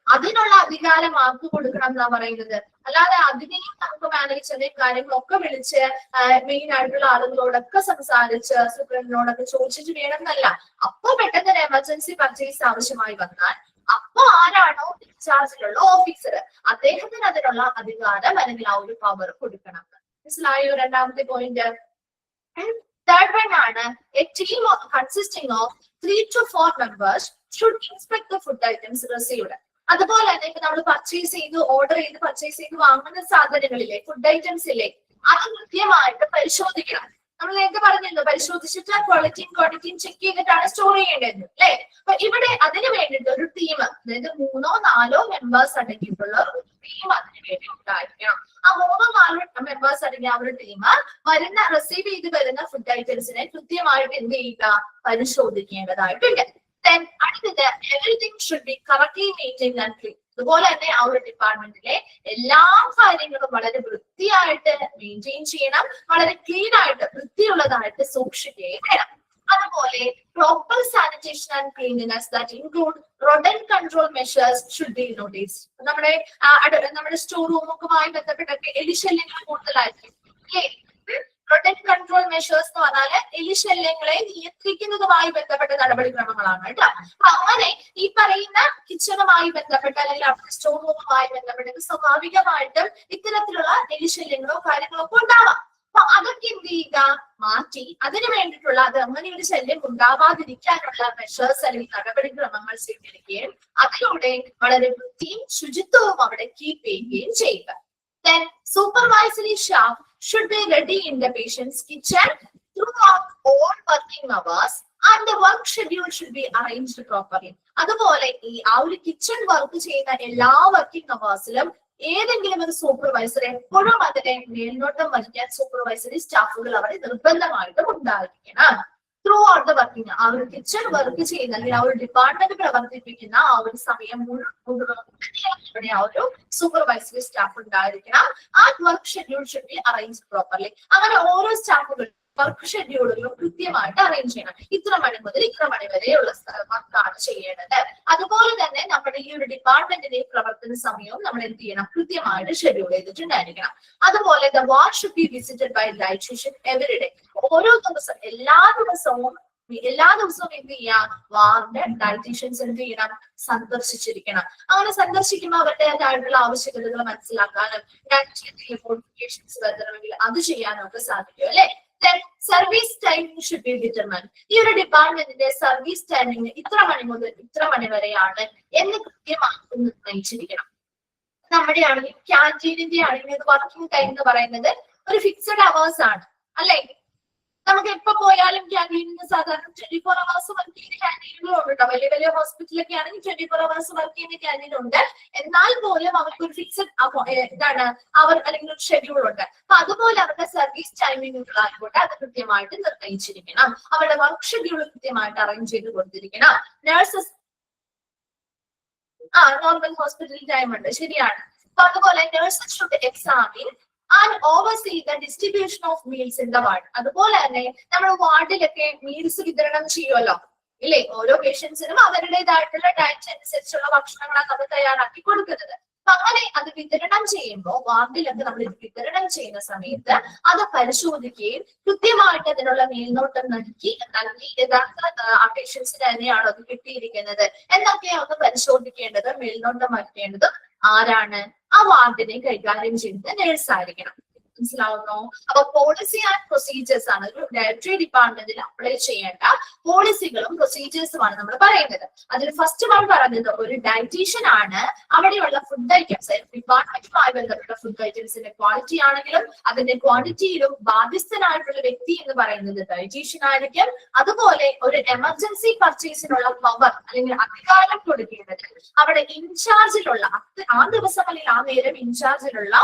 അതിനുള്ള അധികാരം ആർക്ക് കൊടുക്കണം എന്നാ പറയുന്നത്. അല്ലാതെ അതിനെയും നമുക്ക് മാനേജറിനെയും കാര്യങ്ങളൊക്കെ വിളിച്ച് മെയിൻ ആയിട്ടുള്ള ആളുകളോടൊക്കെ സംസാരിച്ച് സൂപ്രണ്ടിനോടൊക്കെ ചോദിച്ചിട്ട് വേണമെന്നല്ല. അപ്പൊ പെട്ടെന്ന് ഒരു എമർജൻസി പർച്ചേസ് ആവശ്യമായി വന്നാൽ അപ്പൊ ആരാണോ ഇൻചാർജിലുള്ള ഓഫീസർ അദ്ദേഹത്തിന് അതിനുള്ള അധികാരം അല്ലെങ്കിൽ ആ ഒരു പവർ കൊടുക്കണം. മനസ്സിലായോ രണ്ടാമത്തെ പോയിന്റ്? തേർഡ് വൺ ആണ്, a team consisting of 3 to 4 members should inspect the food items received. അതുപോലെ തന്നെ ഇപ്പൊ നമ്മൾ പർച്ചേസ് ചെയ്ത് ഓർഡർ ചെയ്ത് പർച്ചേസ് ചെയ്ത് വാങ്ങുന്ന സാധനങ്ങളിലെ ഫുഡ് ഐറ്റംസ് ഇല്ലേ, അത് കൃത്യമായിട്ട് പരിശോധിക്കണം. നമ്മൾ നേരത്തെ പറഞ്ഞിരുന്നു പരിശോധിച്ചിട്ട് ക്വാളിറ്റിയും ക്വാണ്ടിറ്റിയും ചെക്ക് ചെയ്തിട്ടാണ് സ്റ്റോർ ചെയ്യേണ്ടത് അല്ലെ. അപ്പൊ ഇവിടെ അതിന് വേണ്ടിയിട്ട് ഒരു ടീം, അതായത് 3 or 4 മെമ്പേഴ്സ് അടങ്ങിയിട്ടുള്ള ഒരു ടീം അതിന് വേണ്ടി ഉണ്ടായിരിക്കണം. ആ 3 or 4 മെമ്പേഴ്സ് അടങ്ങിയ ആ ഒരു ടീം റിസീവ് ചെയ്ത് വരുന്ന ഫുഡ് ഐറ്റംസിനെ കൃത്യമായിട്ട് എന്ത് ചെയ്യുക, പരിശോധിക്കേണ്ടതായിട്ടുണ്ട്. അടുത്തത് everything should be correctly maintained and clean. അതുപോലെ തന്നെ ആ ഒരു ഡിപ്പാർട്ട്മെന്റിലെ എല്ലാ കാര്യങ്ങളും വളരെ വൃത്തിയായിട്ട് മെയിൻറ്റെയിൻ ചെയ്യണം, വളരെ ക്ലീൻ ആയിട്ട് വൃത്തിയുള്ളതായിട്ട് സൂക്ഷിക്കുകയും വേണം. അതുപോലെ proper sanitation and cleanliness that include rodent control measures should be notice. നമ്മുടെ സ്റ്റോർ റൂമൊക്കെയുമായി ബന്ധപ്പെട്ടൊക്കെ എലിശല്യങ്ങൾ കൂടുതലായിരിക്കും അല്ലേ. റോഡന്റ് കൺട്രോൾ മെഷേഴ്സ് എന്ന് പറഞ്ഞാല് എലിശല്യങ്ങളെ നിയന്ത്രിക്കുന്നതുമായി ബന്ധപ്പെട്ട നടപടിക്രമങ്ങളാണ് കേട്ടോ. അപ്പൊ അങ്ങനെ ഈ പറയുന്ന കിച്ചണുമായി ബന്ധപ്പെട്ട അല്ലെങ്കിൽ അവിടുത്തെ സ്റ്റോർ റൂമുമായി ബന്ധപ്പെട്ട് സ്വാഭാവികമായിട്ടും ഇത്തരത്തിലുള്ള എലിശല്യങ്ങളോ കാര്യങ്ങളോ ഒക്കെ ഉണ്ടാവാം. അപ്പൊ അതൊക്കെ എന്ത് ചെയ്യുക, മാറ്റി അതിന് വേണ്ടിയിട്ടുള്ള അത് അങ്ങനെ ഒരു ശല്യം ഉണ്ടാവാതിരിക്കാനുള്ള മെഷേഴ്സ് അല്ലെങ്കിൽ നടപടിക്രമങ്ങൾ സ്വീകരിക്കുകയും അതിലൂടെ വളരെ വൃത്തിയും ശുചിത്വവും അവിടെ കീപ്പ് ചെയ്യുകയും ചെയ്യുക. Then supervisory staff should be ready in the patient's kitchen throughout all working hours and the work schedule should be arranged properly. അതുപോലെ ആ ഒരു കിച്ചൺ വർക്ക് ചെയ്യുന്ന എല്ലാ വർക്കിംഗ് അവേഴ്സിലും ഏതെങ്കിലും ഒരു സൂപ്പർവൈസർ എപ്പോഴും അതിനെ മേൽനോട്ടം വഹിക്കാൻ സൂപ്പർവൈസറി സ്റ്റാഫുകൾ അവിടെ നിർബന്ധമായിട്ടും ഉണ്ടായിരിക്കണം. ത്രൂ ഔട്ട് ദ വർക്കിംഗ്, ആ ഒരു കിച്ചൺ വർക്ക് ചെയ്യുന്ന അല്ലെങ്കിൽ ആ ഒരു ഡിപ്പാർട്ട്മെന്റ് പ്രവർത്തിപ്പിക്കുന്ന ആ ഒരു സമയം മുഴുവൻ ഇവിടെ ആ ഒരു സൂപ്പർവൈസറി സ്റ്റാഫ് ഉണ്ടായിരിക്കണം. ആ work schedule should be arrange properly. അങ്ങനെ ഓരോ സ്റ്റാഫുകൾ വർക്ക് ഷെഡ്യൂളുകളും കൃത്യമായിട്ട് അറേഞ്ച് ചെയ്യണം. ഇത്ര മണി മുതൽ ഇത്ര മണി വരെയുള്ള വർക്കാണ് ചെയ്യേണ്ടത്. അതുപോലെ തന്നെ നമ്മുടെ ഈ ഒരു ഡിപ്പാർട്ട്മെന്റിന്റെ പ്രവർത്തന സമയവും നമ്മൾ എന്ത് ചെയ്യണം, കൃത്യമായിട്ട് ഷെഡ്യൂൾ ചെയ്തിട്ടുണ്ടായിരിക്കണം. അതുപോലെ the ward should be visited by dietitian every day. ഓരോ ദിവസം എല്ലാ ദിവസവും എന്ത് ചെയ്യാം, വാർഡ് ഡയറ്റീഷ്യൻസ് എന്ത് ചെയ്യണം, സന്ദർശിച്ചിരിക്കണം. അങ്ങനെ സന്ദർശിക്കുമ്പോൾ അവരുടേതായിട്ടുള്ള ആവശ്യകതകൾ മനസ്സിലാക്കാനും മോഡിഫിക്കേഷൻസ് വരുത്തണമെങ്കിൽ അത് ചെയ്യാനും ഒക്കെ സാധിക്കും അല്ലെ. Service timing should be determined. ഈ ഒരു ഡിപ്പാർട്ട്മെന്റിന്റെ സർവീസ് ടൈമിംഗ് ഇത്ര മണി മുതൽ ഇത്ര മണി വരെയാണ് എന്ന് കൃത്യമായിട്ട് നിർണയിച്ചിരിക്കണം. നമ്മുടെ ആണെങ്കിൽ ക്യാൻറ്റീനിന്റെ ആണെങ്കിൽ വർക്കിംഗ് ടൈം എന്ന് പറയുന്നത് ഒരു ഫിക്സഡ് അവേഴ്സ് ആണ് അല്ലെ. നമുക്ക് എപ്പോ പോയാലും ക്യാൻറ്റീനിന് സാധാരണ 24 hours വർക്ക് ചെയ്യുന്ന ക്യാൻറ്റീനുകളും ഉണ്ട് കേട്ടോ. വലിയ വലിയ ഹോസ്പിറ്റലൊക്കെ ആണെങ്കിൽ 24 hours വർക്ക് ചെയ്യുന്ന ക്യാൻറ്റീൻ ഉണ്ട്. എന്നാൽ പോലും അവർക്ക് ഒരു ഫിക്സഡ് ഇതാണ് അവർ അല്ലെങ്കിൽ ഒരു ഷെഡ്യൂൾ ഉണ്ട്. അപ്പൊ അതുപോലെ അവരുടെ സർവീസ് ടൈമിങ്ങുകളായിക്കോട്ടെ അത് കൃത്യമായിട്ട് നിർണ്ണയിച്ചിരിക്കണം. അവരുടെ വർക്ക് ഷെഡ്യൂൾ കൃത്യമായിട്ട് അറേഞ്ച് ചെയ്ത് കൊടുത്തിരിക്കണം. നഴ്സസ് നോർമൽ ഹോസ്പിറ്റൽ ടൈം ഉണ്ട്, ശരിയാണ്. അപ്പൊ അതുപോലെ nurses should examine and oversee the distribution of meals in the ward. അതുപോലെ തന്നെ നമ്മുടെ വാർഡിലൊക്കെ മീൽസ് വിതരണം ചെയ്യുമല്ലോ ഇല്ലേ. ഓരോ പേഷ്യൻസിനും അവരുടേതായിട്ടുള്ള ഡയറ്റ് അനുസരിച്ചുള്ള ഭക്ഷണങ്ങളാണ് അത് തയ്യാറാക്കി കൊടുക്കുന്നത്. അപ്പൊ അങ്ങനെ അത് വിതരണം ചെയ്യുമ്പോൾ വാർഡിലൊക്കെ നമ്മൾ വിതരണം ചെയ്യുന്ന സമയത്ത് അത് പരിശോധിക്കുകയും കൃത്യമായിട്ട് അതിനുള്ള മേൽനോട്ടം നൽകി യഥാർത്ഥ ആ പേഷ്യൻസിന് തന്നെയാണോ അത് കിട്ടിയിരിക്കുന്നത് എന്നൊക്കെയാണ് പരിശോധിക്കേണ്ടത്. മേൽനോട്ടം വഹിക്കേണ്ടത് ആരാണ്, ആ വാർഡിനെ കൈകാര്യം ചെയ്യുന്നത് നേഴ്സ് ആയിരിക്കണം. മനസ്സിലാവുന്നു? അപ്പൊ പോളിസി ആൻഡ് പ്രൊസീജിയേഴ്സ് ആണ് ഒരു ഡയറക്ടറി ഡിപ്പാർട്ട്മെന്റിൽ അപ്ലൈ ചെയ്യേണ്ട പോളിസികളും പ്രൊസീജിയേഴ്സുമാണ് നമ്മൾ പറയുന്നത്. അതിൽ ഫസ്റ്റ് വൺ പറഞ്ഞത് ഒരു ഡയറ്റീഷ്യൻ ആണ് അവിടെയുള്ള ഫുഡ് ഐറ്റംസ് ഡിപ്പാർട്ട്മെന്റുമായി ബന്ധപ്പെട്ട ഫുഡ് ഐറ്റംസിന്റെ ക്വാളിറ്റി ആണെങ്കിലും അതിന്റെ ക്വാണ്ടിറ്റിയിലും ബാധ്യസ്ഥനായിട്ടുള്ള വ്യക്തി എന്ന് പറയുന്നത് ഡയറ്റീഷ്യൻ ആയിരിക്കും. അതുപോലെ ഒരു എമർജൻസി പർച്ചേസിനുള്ള പവർ അല്ലെങ്കിൽ അധികാരം കൊടുക്കേണ്ടത് അവിടെ ഇൻചാർജിലുള്ള ആ ദിവസം അല്ലെങ്കിൽ ആ നേരം ഇൻചാർജിലുള്ള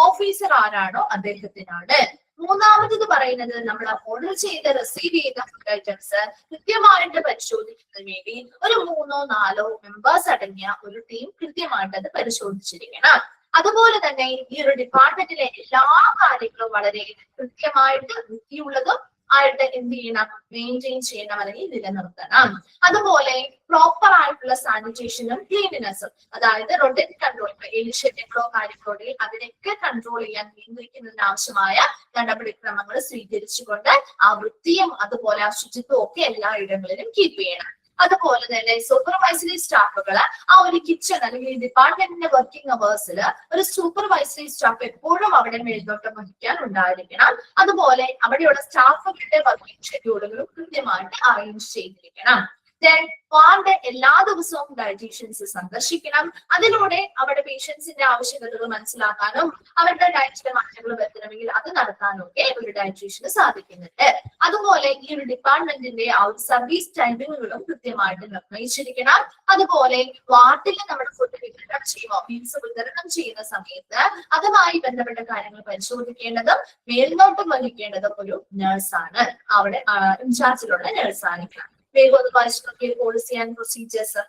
ഓഫീസർ ആരാണോ അദ്ദേഹത്തിനാണ്. മൂന്നാമത് പറയുന്നത് നമ്മൾ ഓർഡർ ചെയ്ത് റിസീവ് ചെയ്ത ഫുഡ് ഐറ്റംസ് കൃത്യമായിട്ട് പരിശോധിക്കുന്നതിന് വേണ്ടി ഒരു 3-4 മെമ്പേഴ്സ് അടങ്ങിയ ഒരു ടീം കൃത്യമായിട്ട് അത് പരിശോധിച്ചിരിക്കണം. അതുപോലെ തന്നെ ഈ ഒരു ഡിപ്പാർട്ട്മെന്റിലെ എല്ലാ കാര്യങ്ങളും വളരെ കൃത്യമായിട്ട് വൃത്തിയുള്ളതും ആയിട്ട് എന്ത് ചെയ്യണം, മെയിൻറ്റെയിൻ ചെയ്യണം അല്ലെങ്കിൽ നിലനിർത്തണം. അതുപോലെ പ്രോപ്പർ ആയിട്ടുള്ള സാനിറ്റേഷനും ക്ലീനിനെസ്സും, അതായത് റൊട്ടേറ്റ് കൺട്രോൾ എലിഷ്യങ്ങളോ കാര്യങ്ങളോ അതിനൊക്കെ കൺട്രോൾ ചെയ്യാൻ നിയന്ത്രിക്കുന്നതിന് ആവശ്യമായ നടപടിക്രമങ്ങൾ സ്വീകരിച്ചുകൊണ്ട് ആ വൃത്തിയും അതുപോലെ ആ ശുചിത്വം ഒക്കെ എല്ലാ ഇടങ്ങളിലും കീപ്പ് ചെയ്യണം. അതുപോലെ തന്നെ സൂപ്പർവൈസറി സ്റ്റാഫുകൾ ആ ഒരു കിച്ചൺ അല്ലെങ്കിൽ ഡിപ്പാർട്ട്മെന്റിന്റെ വർക്കിംഗ് അവേഴ്സിൽ ഒരു സൂപ്പർവൈസറി സ്റ്റാഫ് എപ്പോഴും അവിടെ മേൽനോട്ടം വഹിക്കാൻ ഉണ്ടായിരിക്കണം. അതുപോലെ അവിടെയുള്ള സ്റ്റാഫുകളുടെ വർക്കിംഗ് ഷെഡ്യൂളുകളും കൃത്യമായിട്ട് അറേഞ്ച് ചെയ്തിരിക്കണം. വാർഡ് എല്ലാ ദിവസവും ഡയറ്റീഷ്യൻസ് സന്ദർശിക്കണം. അതിലൂടെ അവരുടെ പേഷ്യൻസിന്റെ ആവശ്യകതകൾ മനസ്സിലാക്കാനും അവരുടെ ഡയറ്റിലെ മാറ്റങ്ങൾ വരുത്തണമെങ്കിൽ അത് നടത്താനും ഒക്കെ ഒരു ഡയറ്റീഷ്യന് സാധിക്കുന്നുണ്ട്. അതുപോലെ ഈ ഒരു ഡിപ്പാർട്ട്മെന്റിന്റെ ആ ഒരു സർവീസ് ടൈമിങ്ങുകളും കൃത്യമായിട്ട് നിർണ്ണയിച്ചിരിക്കണം. അതുപോലെ വാർഡിൽ നമ്മുടെ ഫുഡ് വിതരണം ചെയ്യുമോ മീൽസ് വിതരണം ചെയ്യുന്ന സമയത്ത് അതുമായി ബന്ധപ്പെട്ട കാര്യങ്ങൾ പരിശോധിക്കേണ്ടതും മേൽനോട്ടം വഹിക്കേണ്ടതും ഒരു നഴ്സാണ്, അവിടെ ഇൻചാർജിലുള്ള നഴ്സായിരിക്കണം. വേഗം ഒന്ന് വായിച്ചു നോക്കിയ പോളിസി ആൻഡ് പ്രൊസീജിയേഴ്സ്.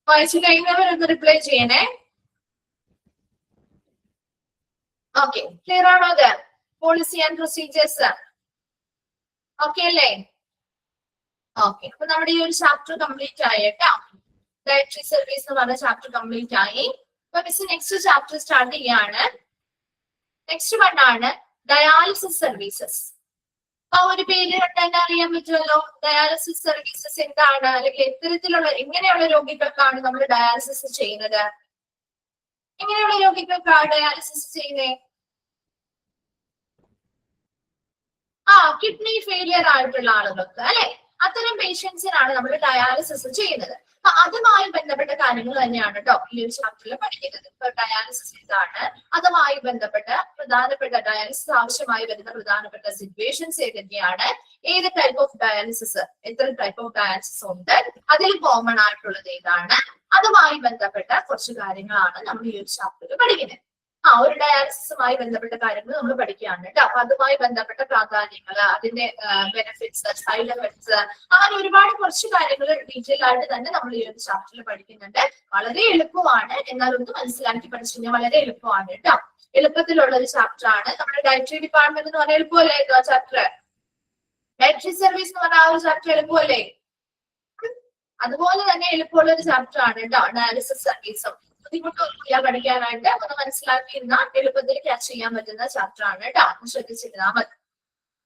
വായിച്ചു കഴിഞ്ഞവരൊന്ന് റിപ്ലൈ ചെയ്യണേ. ഓക്കെ, ക്ലിയർ ആണോ അത്? പോളിസി ആൻഡ് പ്രൊസീജിയേഴ്സ് ഓക്കെ അല്ലേ? ഓക്കെ, അപ്പൊ നമ്മുടെ ഈ ഒരു ചാപ്റ്റർ കംപ്ലീറ്റ് ആയി കേട്ടോ. ഡയറ്ററി സർവീസ് എന്ന് പറഞ്ഞ ചാപ്റ്റർ കംപ്ലീറ്റ് ആയി. അപ്പൊ മിസ് നെക്സ്റ്റ് ചാപ്റ്റർ സ്റ്റാർട്ട് ചെയ്യാണ്. നെക്സ്റ്റ് വൺ ആണ് ഡയാലിസിസ് സർവീസസ്. ആ ഒരു പേര് കണ്ടാൽ അറിയാൻ പറ്റുമല്ലോ, ഡയാലിസിസ് സർവീസസ് എന്താണ്, അല്ലെങ്കിൽ എത്തരത്തിലുള്ള എങ്ങനെയുള്ള രോഗികൾക്കാണ് നമ്മൾ ഡയാലിസിസ് ചെയ്യുന്നത്? എങ്ങനെയുള്ള രോഗികൾക്കാണ് ഡയാലിസിസ് ചെയ്യുന്നത്? കിഡ്നി ഫെയിലിയർ ആയിട്ടുള്ള ആളുകൾക്ക് അല്ലെ, അത്തരം പേഷ്യൻസിനാണ് നമ്മൾ ഡയാലിസിസ് ചെയ്യുന്നത്. അപ്പൊ അതുമായി ബന്ധപ്പെട്ട കാര്യങ്ങൾ തന്നെയാണ് കേട്ടോ ഈ ഒരു ചാപ്റ്ററിൽ പഠിക്കുന്നത്. ഇപ്പൊ ഡയാലിസിസ് എന്താണ്, അതുമായി ബന്ധപ്പെട്ട പ്രധാനപ്പെട്ട ഡയാലിസിസ് ആവശ്യമായി വരുന്ന പ്രധാനപ്പെട്ട സിറ്റുവേഷൻസ് ഏതൊക്കെയാണ്, ഏത് ടൈപ്പ് ഓഫ് ഡയാലിസിസ്, എത്ര ടൈപ്പ് ഓഫ് ഡയാലിസിസ് ഉണ്ട്, അതിൽ കോമൺ ആയിട്ടുള്ളത് ഏതാണ്, അതുമായി ബന്ധപ്പെട്ട കുറച്ച് കാര്യങ്ങളാണ് നമ്മൾ ഈ ഒരു ചാപ്റ്ററിൽ പഠിക്കുന്നത്. ഒരു ഡയാലിസിസുമായി ബന്ധപ്പെട്ട കാര്യങ്ങൾ നമ്മൾ പഠിക്കുകയാണ് കേട്ടോ. അപ്പൊ അതുമായി ബന്ധപ്പെട്ട പ്രാധാന്യങ്ങൾ, അതിന്റെ ബെനിഫിറ്റ്സ്, സൈഡ് എഫക്ട്സ്, അങ്ങനെ ഒരുപാട് കുറച്ച് കാര്യങ്ങൾ ഡീറ്റെയിൽ ആയിട്ട് തന്നെ നമ്മൾ ഈ ഒരു ചാപ്റ്ററിൽ പഠിക്കുന്നുണ്ട്. വളരെ എളുപ്പമാണ്, എന്നാൽ ഒന്ന് മനസ്സിലാക്കി പഠിച്ചു കഴിഞ്ഞാൽ വളരെ എളുപ്പമാണ് കേട്ടോ. എളുപ്പത്തിലുള്ള ഒരു ചാപ്റ്റർ ആണ്. നമ്മുടെ ഡയറ്ററി ഡിപ്പാർട്ട്മെന്റ് എന്ന് പറഞ്ഞാൽ എളുപ്പമല്ലേ ആ ചാപ്റ്റർ? ഡയറ്ററി സർവീസ് എന്ന് പറഞ്ഞാൽ ആ ഒരു ചാപ്റ്റർ എളുപ്പമല്ലേ? അതുപോലെ തന്നെ എളുപ്പമുള്ള ഒരു ചാപ്റ്റർ ആണ് കേട്ടോ ഡയാലിസിസ് സർവീസും. ബുദ്ധിമുട്ടൊന്നുമില്ല പഠിക്കാനായിട്ട്, ഒന്ന് മനസ്സിലാക്കിയിരുന്ന എളുപ്പത്തിൽ ക്യാച്ച് ചെയ്യാൻ പറ്റുന്ന ചാപ്റ്റർ ആണ് കേട്ടോ. ശ്രദ്ധിച്ചിരുന്നാൽ മതി.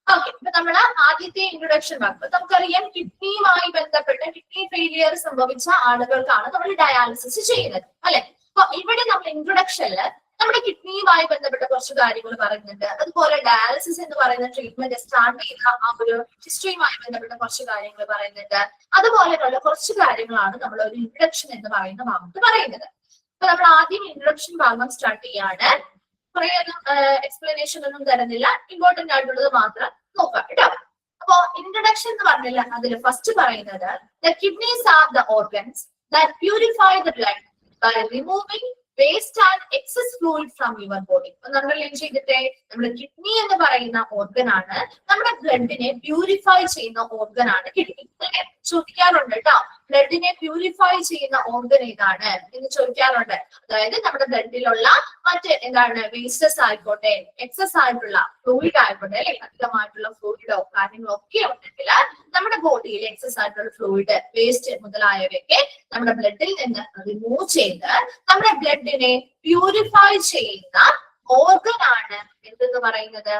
ഓക്കെ, ഇപ്പൊ നമ്മള് ആദ്യത്തെ ഇൻട്രൊഡക്ഷൻ ഭാഗം നമുക്കറിയാം, കിഡ്നിയുമായി ബന്ധപ്പെട്ട കിഡ്നി ഫെയിലിയർ സംഭവിച്ച ആളുകൾക്കാണ് നമ്മൾ ഡയാലിസിസ് ചെയ്യുന്നത് അല്ലെ. അപ്പൊ ഇവിടെ നമ്മൾ ഇൻട്രൊഡക്ഷനില് നമ്മുടെ കിഡ്നിയുമായി ബന്ധപ്പെട്ട കുറച്ച് കാര്യങ്ങൾ പറയുന്നുണ്ട്. അതുപോലെ ഡയാലിസിസ് എന്ന് പറയുന്ന ട്രീറ്റ്മെന്റ് സ്റ്റാർട്ട് ചെയ്ത ആ ഒരു ഹിസ്റ്ററിയുമായി ബന്ധപ്പെട്ട കുറച്ച് കാര്യങ്ങൾ പറയുന്നുണ്ട്. അതുപോലെയുള്ള കുറച്ച് കാര്യങ്ങളാണ് നമ്മൾ ഒരു ഇൻട്രൊഡക്ഷൻ എന്ന് പറയുന്ന ഭാഗത്ത് പറയുന്നത്. അപ്പൊ നമ്മൾ ആദ്യം ഇൻട്രൊഡക്ഷൻ ഭാഗം സ്റ്റാർട്ട് ചെയ്യാണ്. കുറെ ഒന്നും എക്സ്പ്ലനേഷൻ ഒന്നും തരുന്നില്ല, ഇമ്പോർട്ടന്റ് ആയിട്ടുള്ളത് മാത്രം നോക്കാം കേട്ടോ. അപ്പൊ ഇൻട്രൊഡക്ഷൻ എന്ന് പറഞ്ഞില്ല, അതിൽ ഫസ്റ്റ് പറയുന്നത് the kidneys are the organs that purify the blood by removing waste and excess fluid from your body. നമ്മൾ ഏം ചെയ്തിട്ടെ, നമ്മുടെ കിഡ്നി എന്ന് പറയുന്ന ഓർഗൻ ആണ്, നമ്മുടെ ബ്ലഡിനെ പ്യൂരിഫൈ ചെയ്യുന്ന ഓർഗൻ ആണ് കിഡ്നി. അല്ലെ, ചോദിക്കാറുണ്ട് കേട്ടോ, ബ്ലഡിനെ പ്യൂരിഫൈ ചെയ്യുന്ന ഓർഗൻ ഏതാണ് എന്ന് ചോദിക്കാറുണ്ട്. അതായത് നമ്മുടെ ബ്ലഡിലുള്ള മറ്റ് എന്താണ് വേസ്റ്റസ് ആയിക്കോട്ടെ, എക്സസ് ആയിട്ടുള്ള ഫ്ലൂയിഡ് ആയിക്കോട്ടെ, അല്ലെ അധികമായിട്ടുള്ള ഫ്ലൂയിഡോ കാര്യങ്ങളോ ഒക്കെ ഉണ്ടെങ്കിൽ നമ്മുടെ ബോഡിയിൽ എക്സസ് ആയിട്ടുള്ള ഫ്ലൂയിഡ്, വേസ്റ്റ് മുതലായവയൊക്കെ നമ്മുടെ ബ്ലഡിൽ നിന്ന് റിമൂവ് ചെയ്ത് നമ്മുടെ ബ്ലഡിനെ പ്യൂരിഫൈ ചെയ്യുന്ന ഓർഗൻ ആണ് എന്തെന്ന് പറയുന്നത്,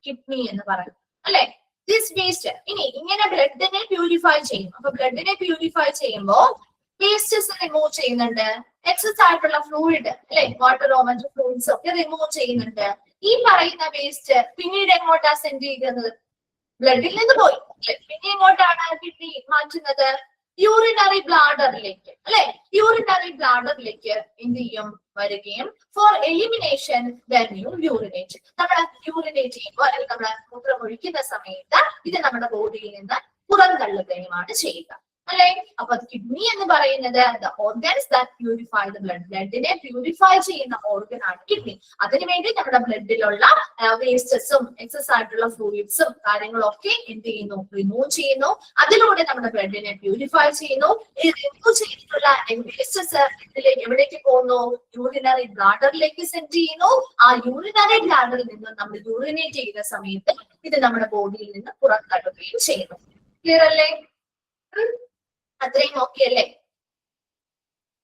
കിഡ്നി എന്ന് പറയുന്നത് അല്ലെ. ദിസ് വേസ്റ്റ് ഇനി ഇങ്ങനെ ബ്ലഡിനെ പ്യൂരിഫൈ ചെയ്യും. അപ്പൊ ബ്ലഡിനെ പ്യൂരിഫൈ ചെയ്യുമ്പോ വേസ്റ്റസ് റിമൂവ് ചെയ്യുന്നുണ്ട്, എക്സസ് ആയിട്ടുള്ള ഫ്ലൂയിഡ് അല്ലെ, വാട്ടറോ മറ്റു ഫ്ലൂയിഡ്സ് ഒക്കെ റിമൂവ് ചെയ്യുന്നുണ്ട്. ഈ പറയുന്ന വേസ്റ്റ് പിന്നീട് എങ്ങോട്ടാ സെൻഡ് ചെയ്യുന്നത്? ബ്ലഡിൽ നിന്ന് പോയി പിന്നെ എങ്ങോട്ടാണ് കിഡ്നി മാറ്റുന്നത്? യൂറിനറി ബ്ലാഡറിലേക്ക് അല്ലെ. യൂറിനറി ബ്ലാഡറിലേക്ക് എന്ത് ചെയ്യും, വരികയും for elimination then you urinate. നമ്മൾ യൂറിനേറ്റ് ചെയ്യുമ്പോൾ അല്ലെങ്കിൽ നമ്മൾ മൂത്രം ഒഴിക്കുന്ന സമയത്ത് ഇത് നമ്മുടെ ബോഡിയിൽ നിന്ന് പുറന്തള്ളുകയുമാണ് ചെയ്യുക അല്ലെ. അപ്പൊ കിഡ്നി എന്ന് പറയുന്നത് the organs that purify the blood, ബ്ലഡിനെ പ്യൂരിഫൈ ചെയ്യുന്ന ഓർഗൻ ആണ് കിഡ്നി. അതിനുവേണ്ടി നമ്മുടെ ബ്ലഡിലുള്ള വേസ്റ്റസും എക്സസ് ആയിട്ടുള്ള ഫ്ലൂയിഡ്സും കാര്യങ്ങളൊക്കെ എന്ത് ചെയ്യുന്നു, റിമൂവ് ചെയ്യുന്നു. അതിലൂടെ നമ്മുടെ ബ്ലഡിനെ പ്യൂരിഫൈ ചെയ്യുന്നു. ഈ റിമൂവ് ചെയ്തിട്ടുള്ള വേസ്റ്റസ് ഇതിലേക്ക് എവിടേക്ക് പോകുന്നു? യൂറിനറി ബ്ലാഡറിലേക്ക് സെൻഡ് ചെയ്യുന്നു. ആ യൂറിനറി ബ്ലാഡറിൽ നിന്ന് നമ്മൾ യൂറിനേറ്റ് ചെയ്യുന്ന സമയത്ത് ഇത് നമ്മുടെ ബോഡിയിൽ നിന്ന് പുറന്തള്ളുകയും ചെയ്യുന്നു. ക്ലിയർ അല്ലേ? അത്രയും ഓക്കെ അല്ലേ?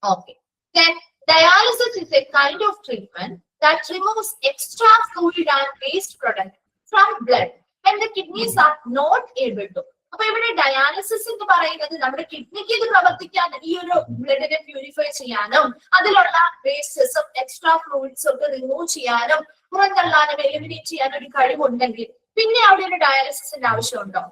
Okay. Then dialysis is a kind of treatment that removes extra fluid and waste product from blood when the kidneys are not able to. അപ്പൊ ഇവിടെ ഡയാലിസിസ് എന്ന് പറയുന്നത് നമ്മുടെ കിഡ്നിക്ക് ഇത് പ്രവർത്തിക്കാൻ, ഈ ഒരു ബ്ലഡിനെ പ്യൂരിഫൈ ചെയ്യാനും അതിലുള്ള വേസ്റ്റസും എക്സ്ട്രാ ഫ്ലൂയിഡ്സും ഒക്കെ റിമൂവ് ചെയ്യാനും പുറന്തള്ളാനും എലിമിനേറ്റ് ചെയ്യാനും ഒരു കഴിവുണ്ടെങ്കിൽ പിന്നെ അവിടെ ഒരു ഡയാലിസിസിന്റെ ആവശ്യമുണ്ടോ?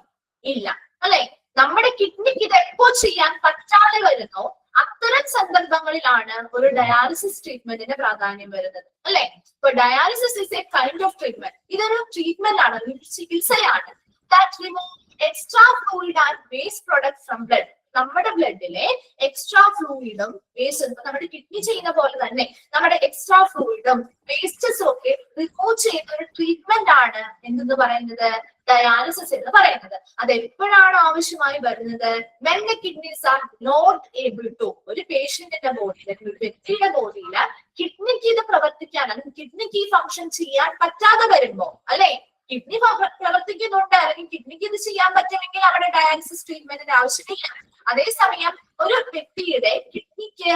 ഇല്ല അല്ലെ. നമ്മുടെ കിഡ്നിക്ക് ഇത് എപ്പോ ചെയ്യാൻ പറ്റാതെ വരുന്നോ അത്തരം സന്ദർഭങ്ങളിലാണ് ഒരു ഡയാലിസിസ് ട്രീറ്റ്മെന്റിന് പ്രാധാന്യം വരുന്നത് അല്ലെ. ഇപ്പൊ dialysis is A kind of treatment. ഇതൊരു ട്രീറ്റ്മെന്റ് ആണ്, ചികിത്സയാണ്. That remove extra fluid and waste products from blood. നമ്മുടെ ബ്ലഡിലെ എക്സ്ട്രാ ഫ്ലൂയിഡും വേസ്റ്റ്, നമ്മുടെ കിഡ്നി ചെയ്യുന്ന പോലെ തന്നെ നമ്മുടെ എക്സ്ട്രാ ഫ്ലൂയിഡും വേസ്റ്റസും ഒക്കെ റിമൂവ് ചെയ്യുന്ന ഒരു ട്രീറ്റ്മെന്റ് ആണ് എന്തെന്ന് പറയുന്നത്, ഡയാലിസിസ് എന്ന് പറയുന്നത്. അത് എപ്പോഴാണ് ആവശ്യമായി വരുന്നത്? when the kidneys are not able to, ഒരു പേഷ്യന്റിന്റെ ബോഡിയിൽ, ഒരു വ്യക്തിയുടെ ബോഡിയിൽ കിഡ്നിക്ക് ഇത് പ്രവർത്തിക്കാൻ, അല്ലെങ്കിൽ കിഡ്നിക്ക് ഈ ഫംഗ്ഷൻ ചെയ്യാൻ പറ്റാതെ വരുമ്പോ, അല്ലെ, കിഡ്നി പ്രവർത്തിക്കുന്നുണ്ട് അല്ലെങ്കിൽ കിഡ്നിക്ക് ഇത് ചെയ്യാൻ പറ്റുമെങ്കിൽ അവിടെ ഡയാലിസിസ് ട്രീറ്റ്മെന്റിന്റെ ആവശ്യമില്ല. അതേസമയം ഒരു വ്യക്തിയുടെ കിഡ്നിക്ക്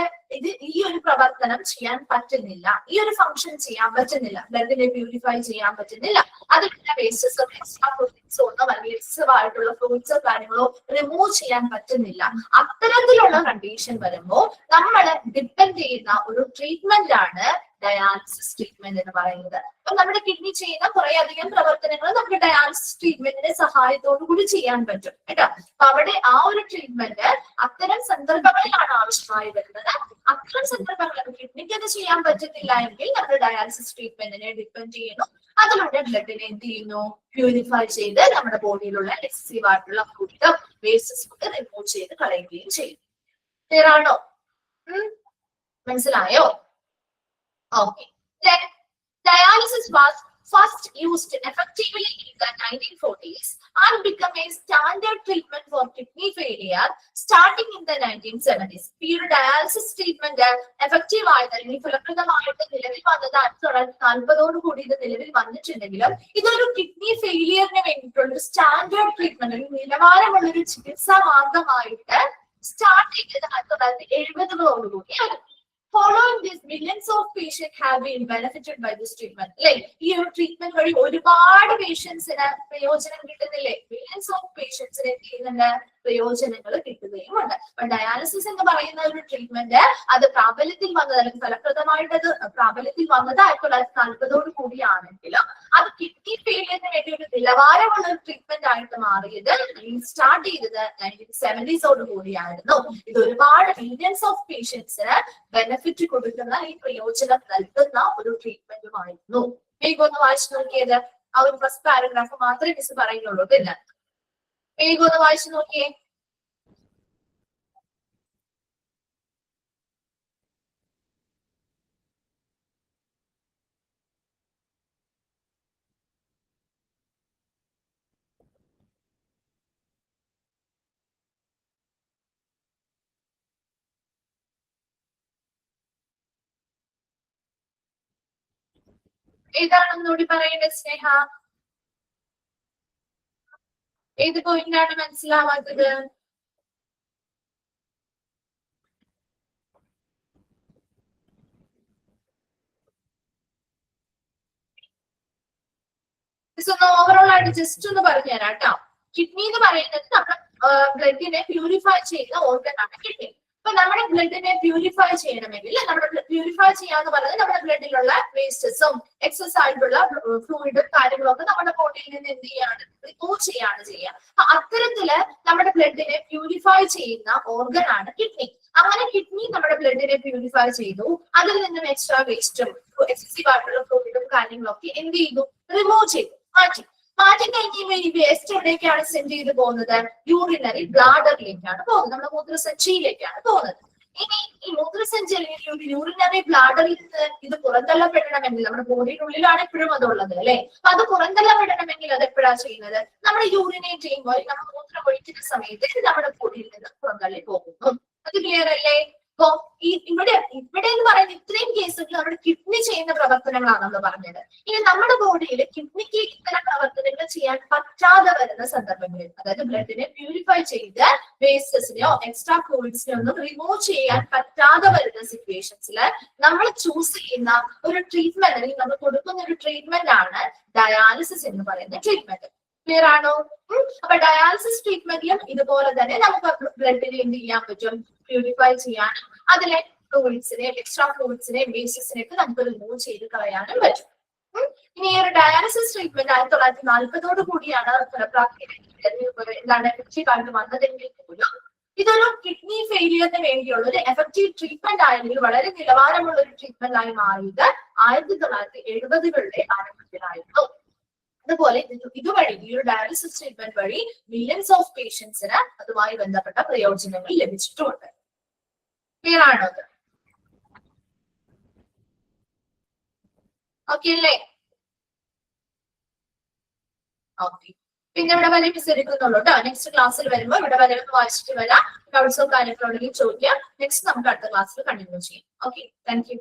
ഈ ഒരു പ്രവർത്തനം ചെയ്യാൻ പറ്റുന്നില്ല, ഈ ഒരു ഫംഗ്ഷൻ ചെയ്യാൻ പറ്റുന്നില്ല, ബ്ലഡിനെ പ്യൂരിഫൈ ചെയ്യാൻ പറ്റുന്നില്ല, അതിന്റെ വേസ്റ്റസോ എക്സ്ട്രാ പ്രോട്ടീൻസോ ഒന്നും അല്ലെങ്കിൽ എക്സസീവ് ആയിട്ടുള്ള ഫ്ലൂയിഡ്സോ കാര്യങ്ങളോ റിമൂവ് ചെയ്യാൻ പറ്റുന്നില്ല. അത്തരത്തിലുള്ള കണ്ടീഷൻ വരുമ്പോൾ നമ്മൾ ഡിപ്പെൻഡ് ചെയ്യുന്ന ഒരു ട്രീറ്റ്മെന്റ് ആണ് ഡയാലിസിസ് ട്രീറ്റ്മെന്റ് എന്ന് പറയുന്നത്. അപ്പൊ നമ്മുടെ കിഡ്നി ചെയ്യുന്ന കുറെ അധികം പ്രവർത്തനങ്ങൾ നമുക്ക് ഡയാലിസിസ് ട്രീറ്റ്മെന്റിന്റെ സഹായത്തോടു കൂടി ചെയ്യാൻ പറ്റും കേട്ടോ. അപ്പൊ അവിടെ ആ ഒരു ട്രീറ്റ്മെന്റ് അത്തരം സന്ദർഭങ്ങളിലാണ് ആവശ്യമായി വരുന്നത്. അത്തരം സന്ദർഭങ്ങളിൽ കിഡ്നിക്ക് അത് ചെയ്യാൻ പറ്റുന്നില്ല എങ്കിൽ നമ്മൾ ഡയാലിസിസ് ട്രീറ്റ്മെന്റിനെ ഡിപ്പെൻഡ് ചെയ്യുന്നു. അതിലൂടെ ബ്ലഡിനെ എന്ത് ചെയ്യുന്നു, പ്യൂരിഫൈ ചെയ്ത് നമ്മുടെ ബോഡിയിലുള്ള എക്സസീവ് ആയിട്ടുള്ള ഫ്ലൂയിഡും വേസ്റ്റസും ഒക്കെ റിമൂവ് ചെയ്ത് കളയുകയും ചെയ്യും. ക്ലിയർ ആണോ? മനസ്സിലായോ? Okay. Then dialysis was first used effectively in the 1940s and became a standard treatment for kidney failure starting in the 1970s. ഈ ഒരു ഡയാലിസിസ് ട്രീറ്റ്മെന്റ് എഫക്റ്റീവ് ആയത് അല്ലെങ്കിൽ ഫലപ്രദമായിട്ട് നിലവിൽ വന്നത് 1940 കൂടി ഇത് നിലവിൽ വന്നിട്ടുണ്ടെങ്കിലും ഇതൊരു കിഡ്നി ഫെയിലിയറിന് വേണ്ടിയിട്ടുള്ള ഒരു സ്റ്റാൻഡേർഡ് ട്രീറ്റ്മെന്റ്, ഒരു നിലവാരമുള്ള ഒരു ചികിത്സാ മാർഗമായിട്ട് സ്റ്റാർട്ട് ചെയ്തത് 1970 കൂടിയാണ്. Following this, millions of patients have been benefited by this treatment. Like, ഈ ഒരു ട്രീറ്റ്മെന്റ് വഴി ഒരുപാട് പേഷ്യൻസിന് പ്രയോജനം കിട്ടുന്നില്ലേ? മില്യൻസ് ഓഫ് പേഷ്യൻസിന് എന്ത് ചെയ്യുന്നുണ്ട്, പ്രയോജനങ്ങൾ കിട്ടുകയും ഉണ്ട്. അപ്പൊ ഡയാലിസിസ് എന്ന് പറയുന്ന ഒരു ട്രീറ്റ്മെന്റ് അത് പ്രാബല്യത്തിൽ വന്നത്, അല്ലെങ്കിൽ ഫലപ്രദമായിട്ട് അത് പ്രാബല്യത്തിൽ വന്നത് 1940 കൂടിയാണെങ്കിലും അത് കിഡ്നി ഫെയിലിയറിന് വേണ്ടി ഒരു നിലവാരമുള്ള ഒരു ട്രീറ്റ്മെന്റ് ആയിട്ട് മാറിയത്, സ്റ്റാർട്ട് ചെയ്തത് 1970s കൂടിയായിരുന്നു. ഇത് ഒരുപാട് മില്യൻസ് ഓഫ് പേഷ്യൻസിന് ബെനിഫിറ്റ് കൊടുക്കുന്ന, ഈ പ്രയോജനം നൽകുന്ന ഒരു ട്രീറ്റ്മെന്റുമായിരുന്നു. വേഗം ഒന്ന് വായിച്ചു നോക്കിയത്, ആ ഒരു ഫസ്റ്റ് പാരഗ്രാഫ് മാത്രമേ മിസ് പറയുന്നുള്ളൂ. പിന്നെ വേഗം ഒന്ന് വായിച്ചു നോക്കിയേ. ഏതാണെന്നൂടി പറയേണ്ടത് സ്നേഹ? ഏത് പോയിന്റാണ് മനസ്സിലാവാത്തത്? ഓവറോൾ ആയിട്ട് ജസ്റ്റ് ഒന്ന് പറഞ്ഞുതരാം കേട്ടോ. കിഡ്നി എന്ന് പറയുന്നത് നമ്മുടെ ബ്ലഡിനെ പ്യൂരിഫൈ ചെയ്യുന്ന ഓർഗൻ ആണ് കിഡ്നി. അപ്പൊ നമ്മുടെ ബ്ലഡിനെ പ്യൂരിഫൈ ചെയ്യണമെങ്കിൽ, നമ്മുടെ പ്യൂരിഫൈ ചെയ്യാന്ന് പറയുന്നത് നമ്മുടെ ബ്ലഡിലുള്ള വേസ്റ്റസും എക്സസ് ആയിട്ടുള്ള ഫ്ലൂയിഡും കാര്യങ്ങളൊക്കെ നമ്മുടെ ബോഡിയിൽ നിന്ന് എന്ത് ചെയ്യാണ്, റിമൂവ് ചെയ്യാണ് ചെയ്യുക. അത്തരത്തില് നമ്മുടെ ബ്ലഡിനെ പ്യൂരിഫൈ ചെയ്യുന്ന ഓർഗൻ ആണ് കിഡ്നി. അങ്ങനെ കിഡ്നി നമ്മുടെ ബ്ലഡിനെ പ്യൂരിഫൈ ചെയ്തു, അതിൽ നിന്നും എക്സ്ട്രാ വേസ്റ്റും എക്സസീവ് ആയിട്ടുള്ള ഫ്ലൂയിഡും കാര്യങ്ങളൊക്കെ എന്ത് ചെയ്തു, റിമൂവ് ചെയ്തു, മാറ്റി കഴിഞ്ഞ് ഈ വേസ്റ്റ് എവിടേക്കാണ് സെൻഡ് ചെയ്ത് പോകുന്നത്? യൂറിനറി ബ്ലാഡറിലേക്കാണ് പോകുന്നത്, നമ്മുടെ മൂത്രസഞ്ചിയിലേക്കാണ് പോകുന്നത്. ഇനി ഈ മൂത്രസഞ്ചി അല്ലെങ്കിൽ യൂറിനറി ബ്ലാഡറിൽ നിന്ന് ഇത് പുറന്തള്ളപ്പെടണമെങ്കിൽ, നമ്മുടെ ബോഡിയുടെ എപ്പോഴും അതുള്ളത് അല്ലെ, അപ്പൊ അത് പുറന്തള്ളപ്പെടണമെങ്കിൽ അത് എപ്പോഴാണ് ചെയ്യുന്നത്? നമ്മൾ യൂറിനേറ്റ് ചെയ്യുമ്പോൾ, നമ്മൾ മൂത്രം ഒഴിക്കുന്ന സമയത്ത് നമ്മുടെ ബോഡിയിൽ നിന്ന് പുറന്തള്ളി പോകുന്നു. അത് ക്ലിയർ അല്ലേ? അപ്പൊ ഇവിടെ എന്ന് പറയുന്ന ഇത്രയും കേസുകൾ നമ്മുടെ കിഡ്നി ചെയ്യുന്ന പ്രവർത്തനങ്ങളാണ് നമ്മൾ പറഞ്ഞത്. ഇനി നമ്മുടെ ബോഡിയിൽ കിഡ്നിക്ക് ഇത്തരം പ്രവർത്തനങ്ങൾ ചെയ്യാൻ പറ്റാതെ വരുന്ന സന്ദർഭങ്ങളിൽ, അതായത് ബ്ലഡിനെ പ്യൂരിഫൈ ചെയ്ത് വേസ്റ്റസിനെയോ എക്സ്ട്രാ ഫ്ലൂയിഡ്സിനെയോ ഒന്നും റിമൂവ് ചെയ്യാൻ പറ്റാതെ വരുന്ന സിറ്റുവേഷൻസിൽ നമ്മൾ ചൂസ് ചെയ്യുന്ന ഒരു ട്രീറ്റ്മെന്റ്, അല്ലെങ്കിൽ നമ്മൾ കൊടുക്കുന്ന ഒരു ട്രീറ്റ്മെന്റ് ആണ് ഡയാലിസിസ് എന്ന് പറയുന്ന ട്രീറ്റ്മെന്റ്. ക്ലിയർ ആണോ? അപ്പൊ ഡയാലിസിസ് ട്രീറ്റ്മെന്റിലും ഇതുപോലെ തന്നെ നമുക്ക് ബ്ലഡിനെ എന്ത് ചെയ്യാൻ പറ്റും, പ്യൂരിഫൈ ചെയ്യാനും അതിലെ ഫ്ലൂയിഡ്സിനെ എക്സ്ട്രാ ഫ്ലൂയിഡ്സിനെ വേസ്റ്റസിനെയൊക്കെ നമുക്ക് റിമൂവ് ചെയ്ത് കളയാനും പറ്റും. ഇനി ഈ ഒരു ഡയാലിസിസ് ട്രീറ്റ്മെന്റ് 1940 കൂടിയാണ് എന്താണ് എഫക്റ്റീവ് ആയിട്ട് വന്നതെങ്കിൽ പോലും ഇതൊരു കിഡ്നി ഫെയിലിയറിന് വേണ്ടിയുള്ള ഒരു എഫക്റ്റീവ് ട്രീറ്റ്മെന്റ് ആയെങ്കിൽ വളരെ നിലവാരമുള്ള ഒരു ട്രീറ്റ്മെന്റ് ആയി മാറിയത് 1970കളുടെ ആരംഭത്തിലായിരുന്നു. അതുപോലെ ഇതുവഴി ഈ ഒരു ഡയാലിസിസ് ട്രീറ്റ്മെന്റ് വഴി മില്യൺസ് ഓഫ് പേഷ്യൻസിന് അതുമായി ബന്ധപ്പെട്ട പ്രയോജനങ്ങൾ ലഭിച്ചിട്ടുമുണ്ട്. ക്ലിയർ ആണോ അത്? ഓക്കെ അല്ലേ? ഓക്കെ. പിന്നെ ഇവിടെ വരെ മിസ് എടുക്കുന്നുള്ളൂ കേട്ടോ. നെക്സ്റ്റ് ക്ലാസ്സിൽ വരുമ്പോൾ ഇവിടെ വരെ ഒന്ന് വായിച്ചിട്ട് വരാം. ഡൗട്ട്സോ കാര്യങ്ങളോ ഉണ്ടെങ്കിൽ ചോദിക്കാം. നെക്സ്റ്റ് നമുക്ക് അടുത്ത ക്ലാസ്സിൽ കണ്ടിന്യൂ ചെയ്യാം. Okay, thank you.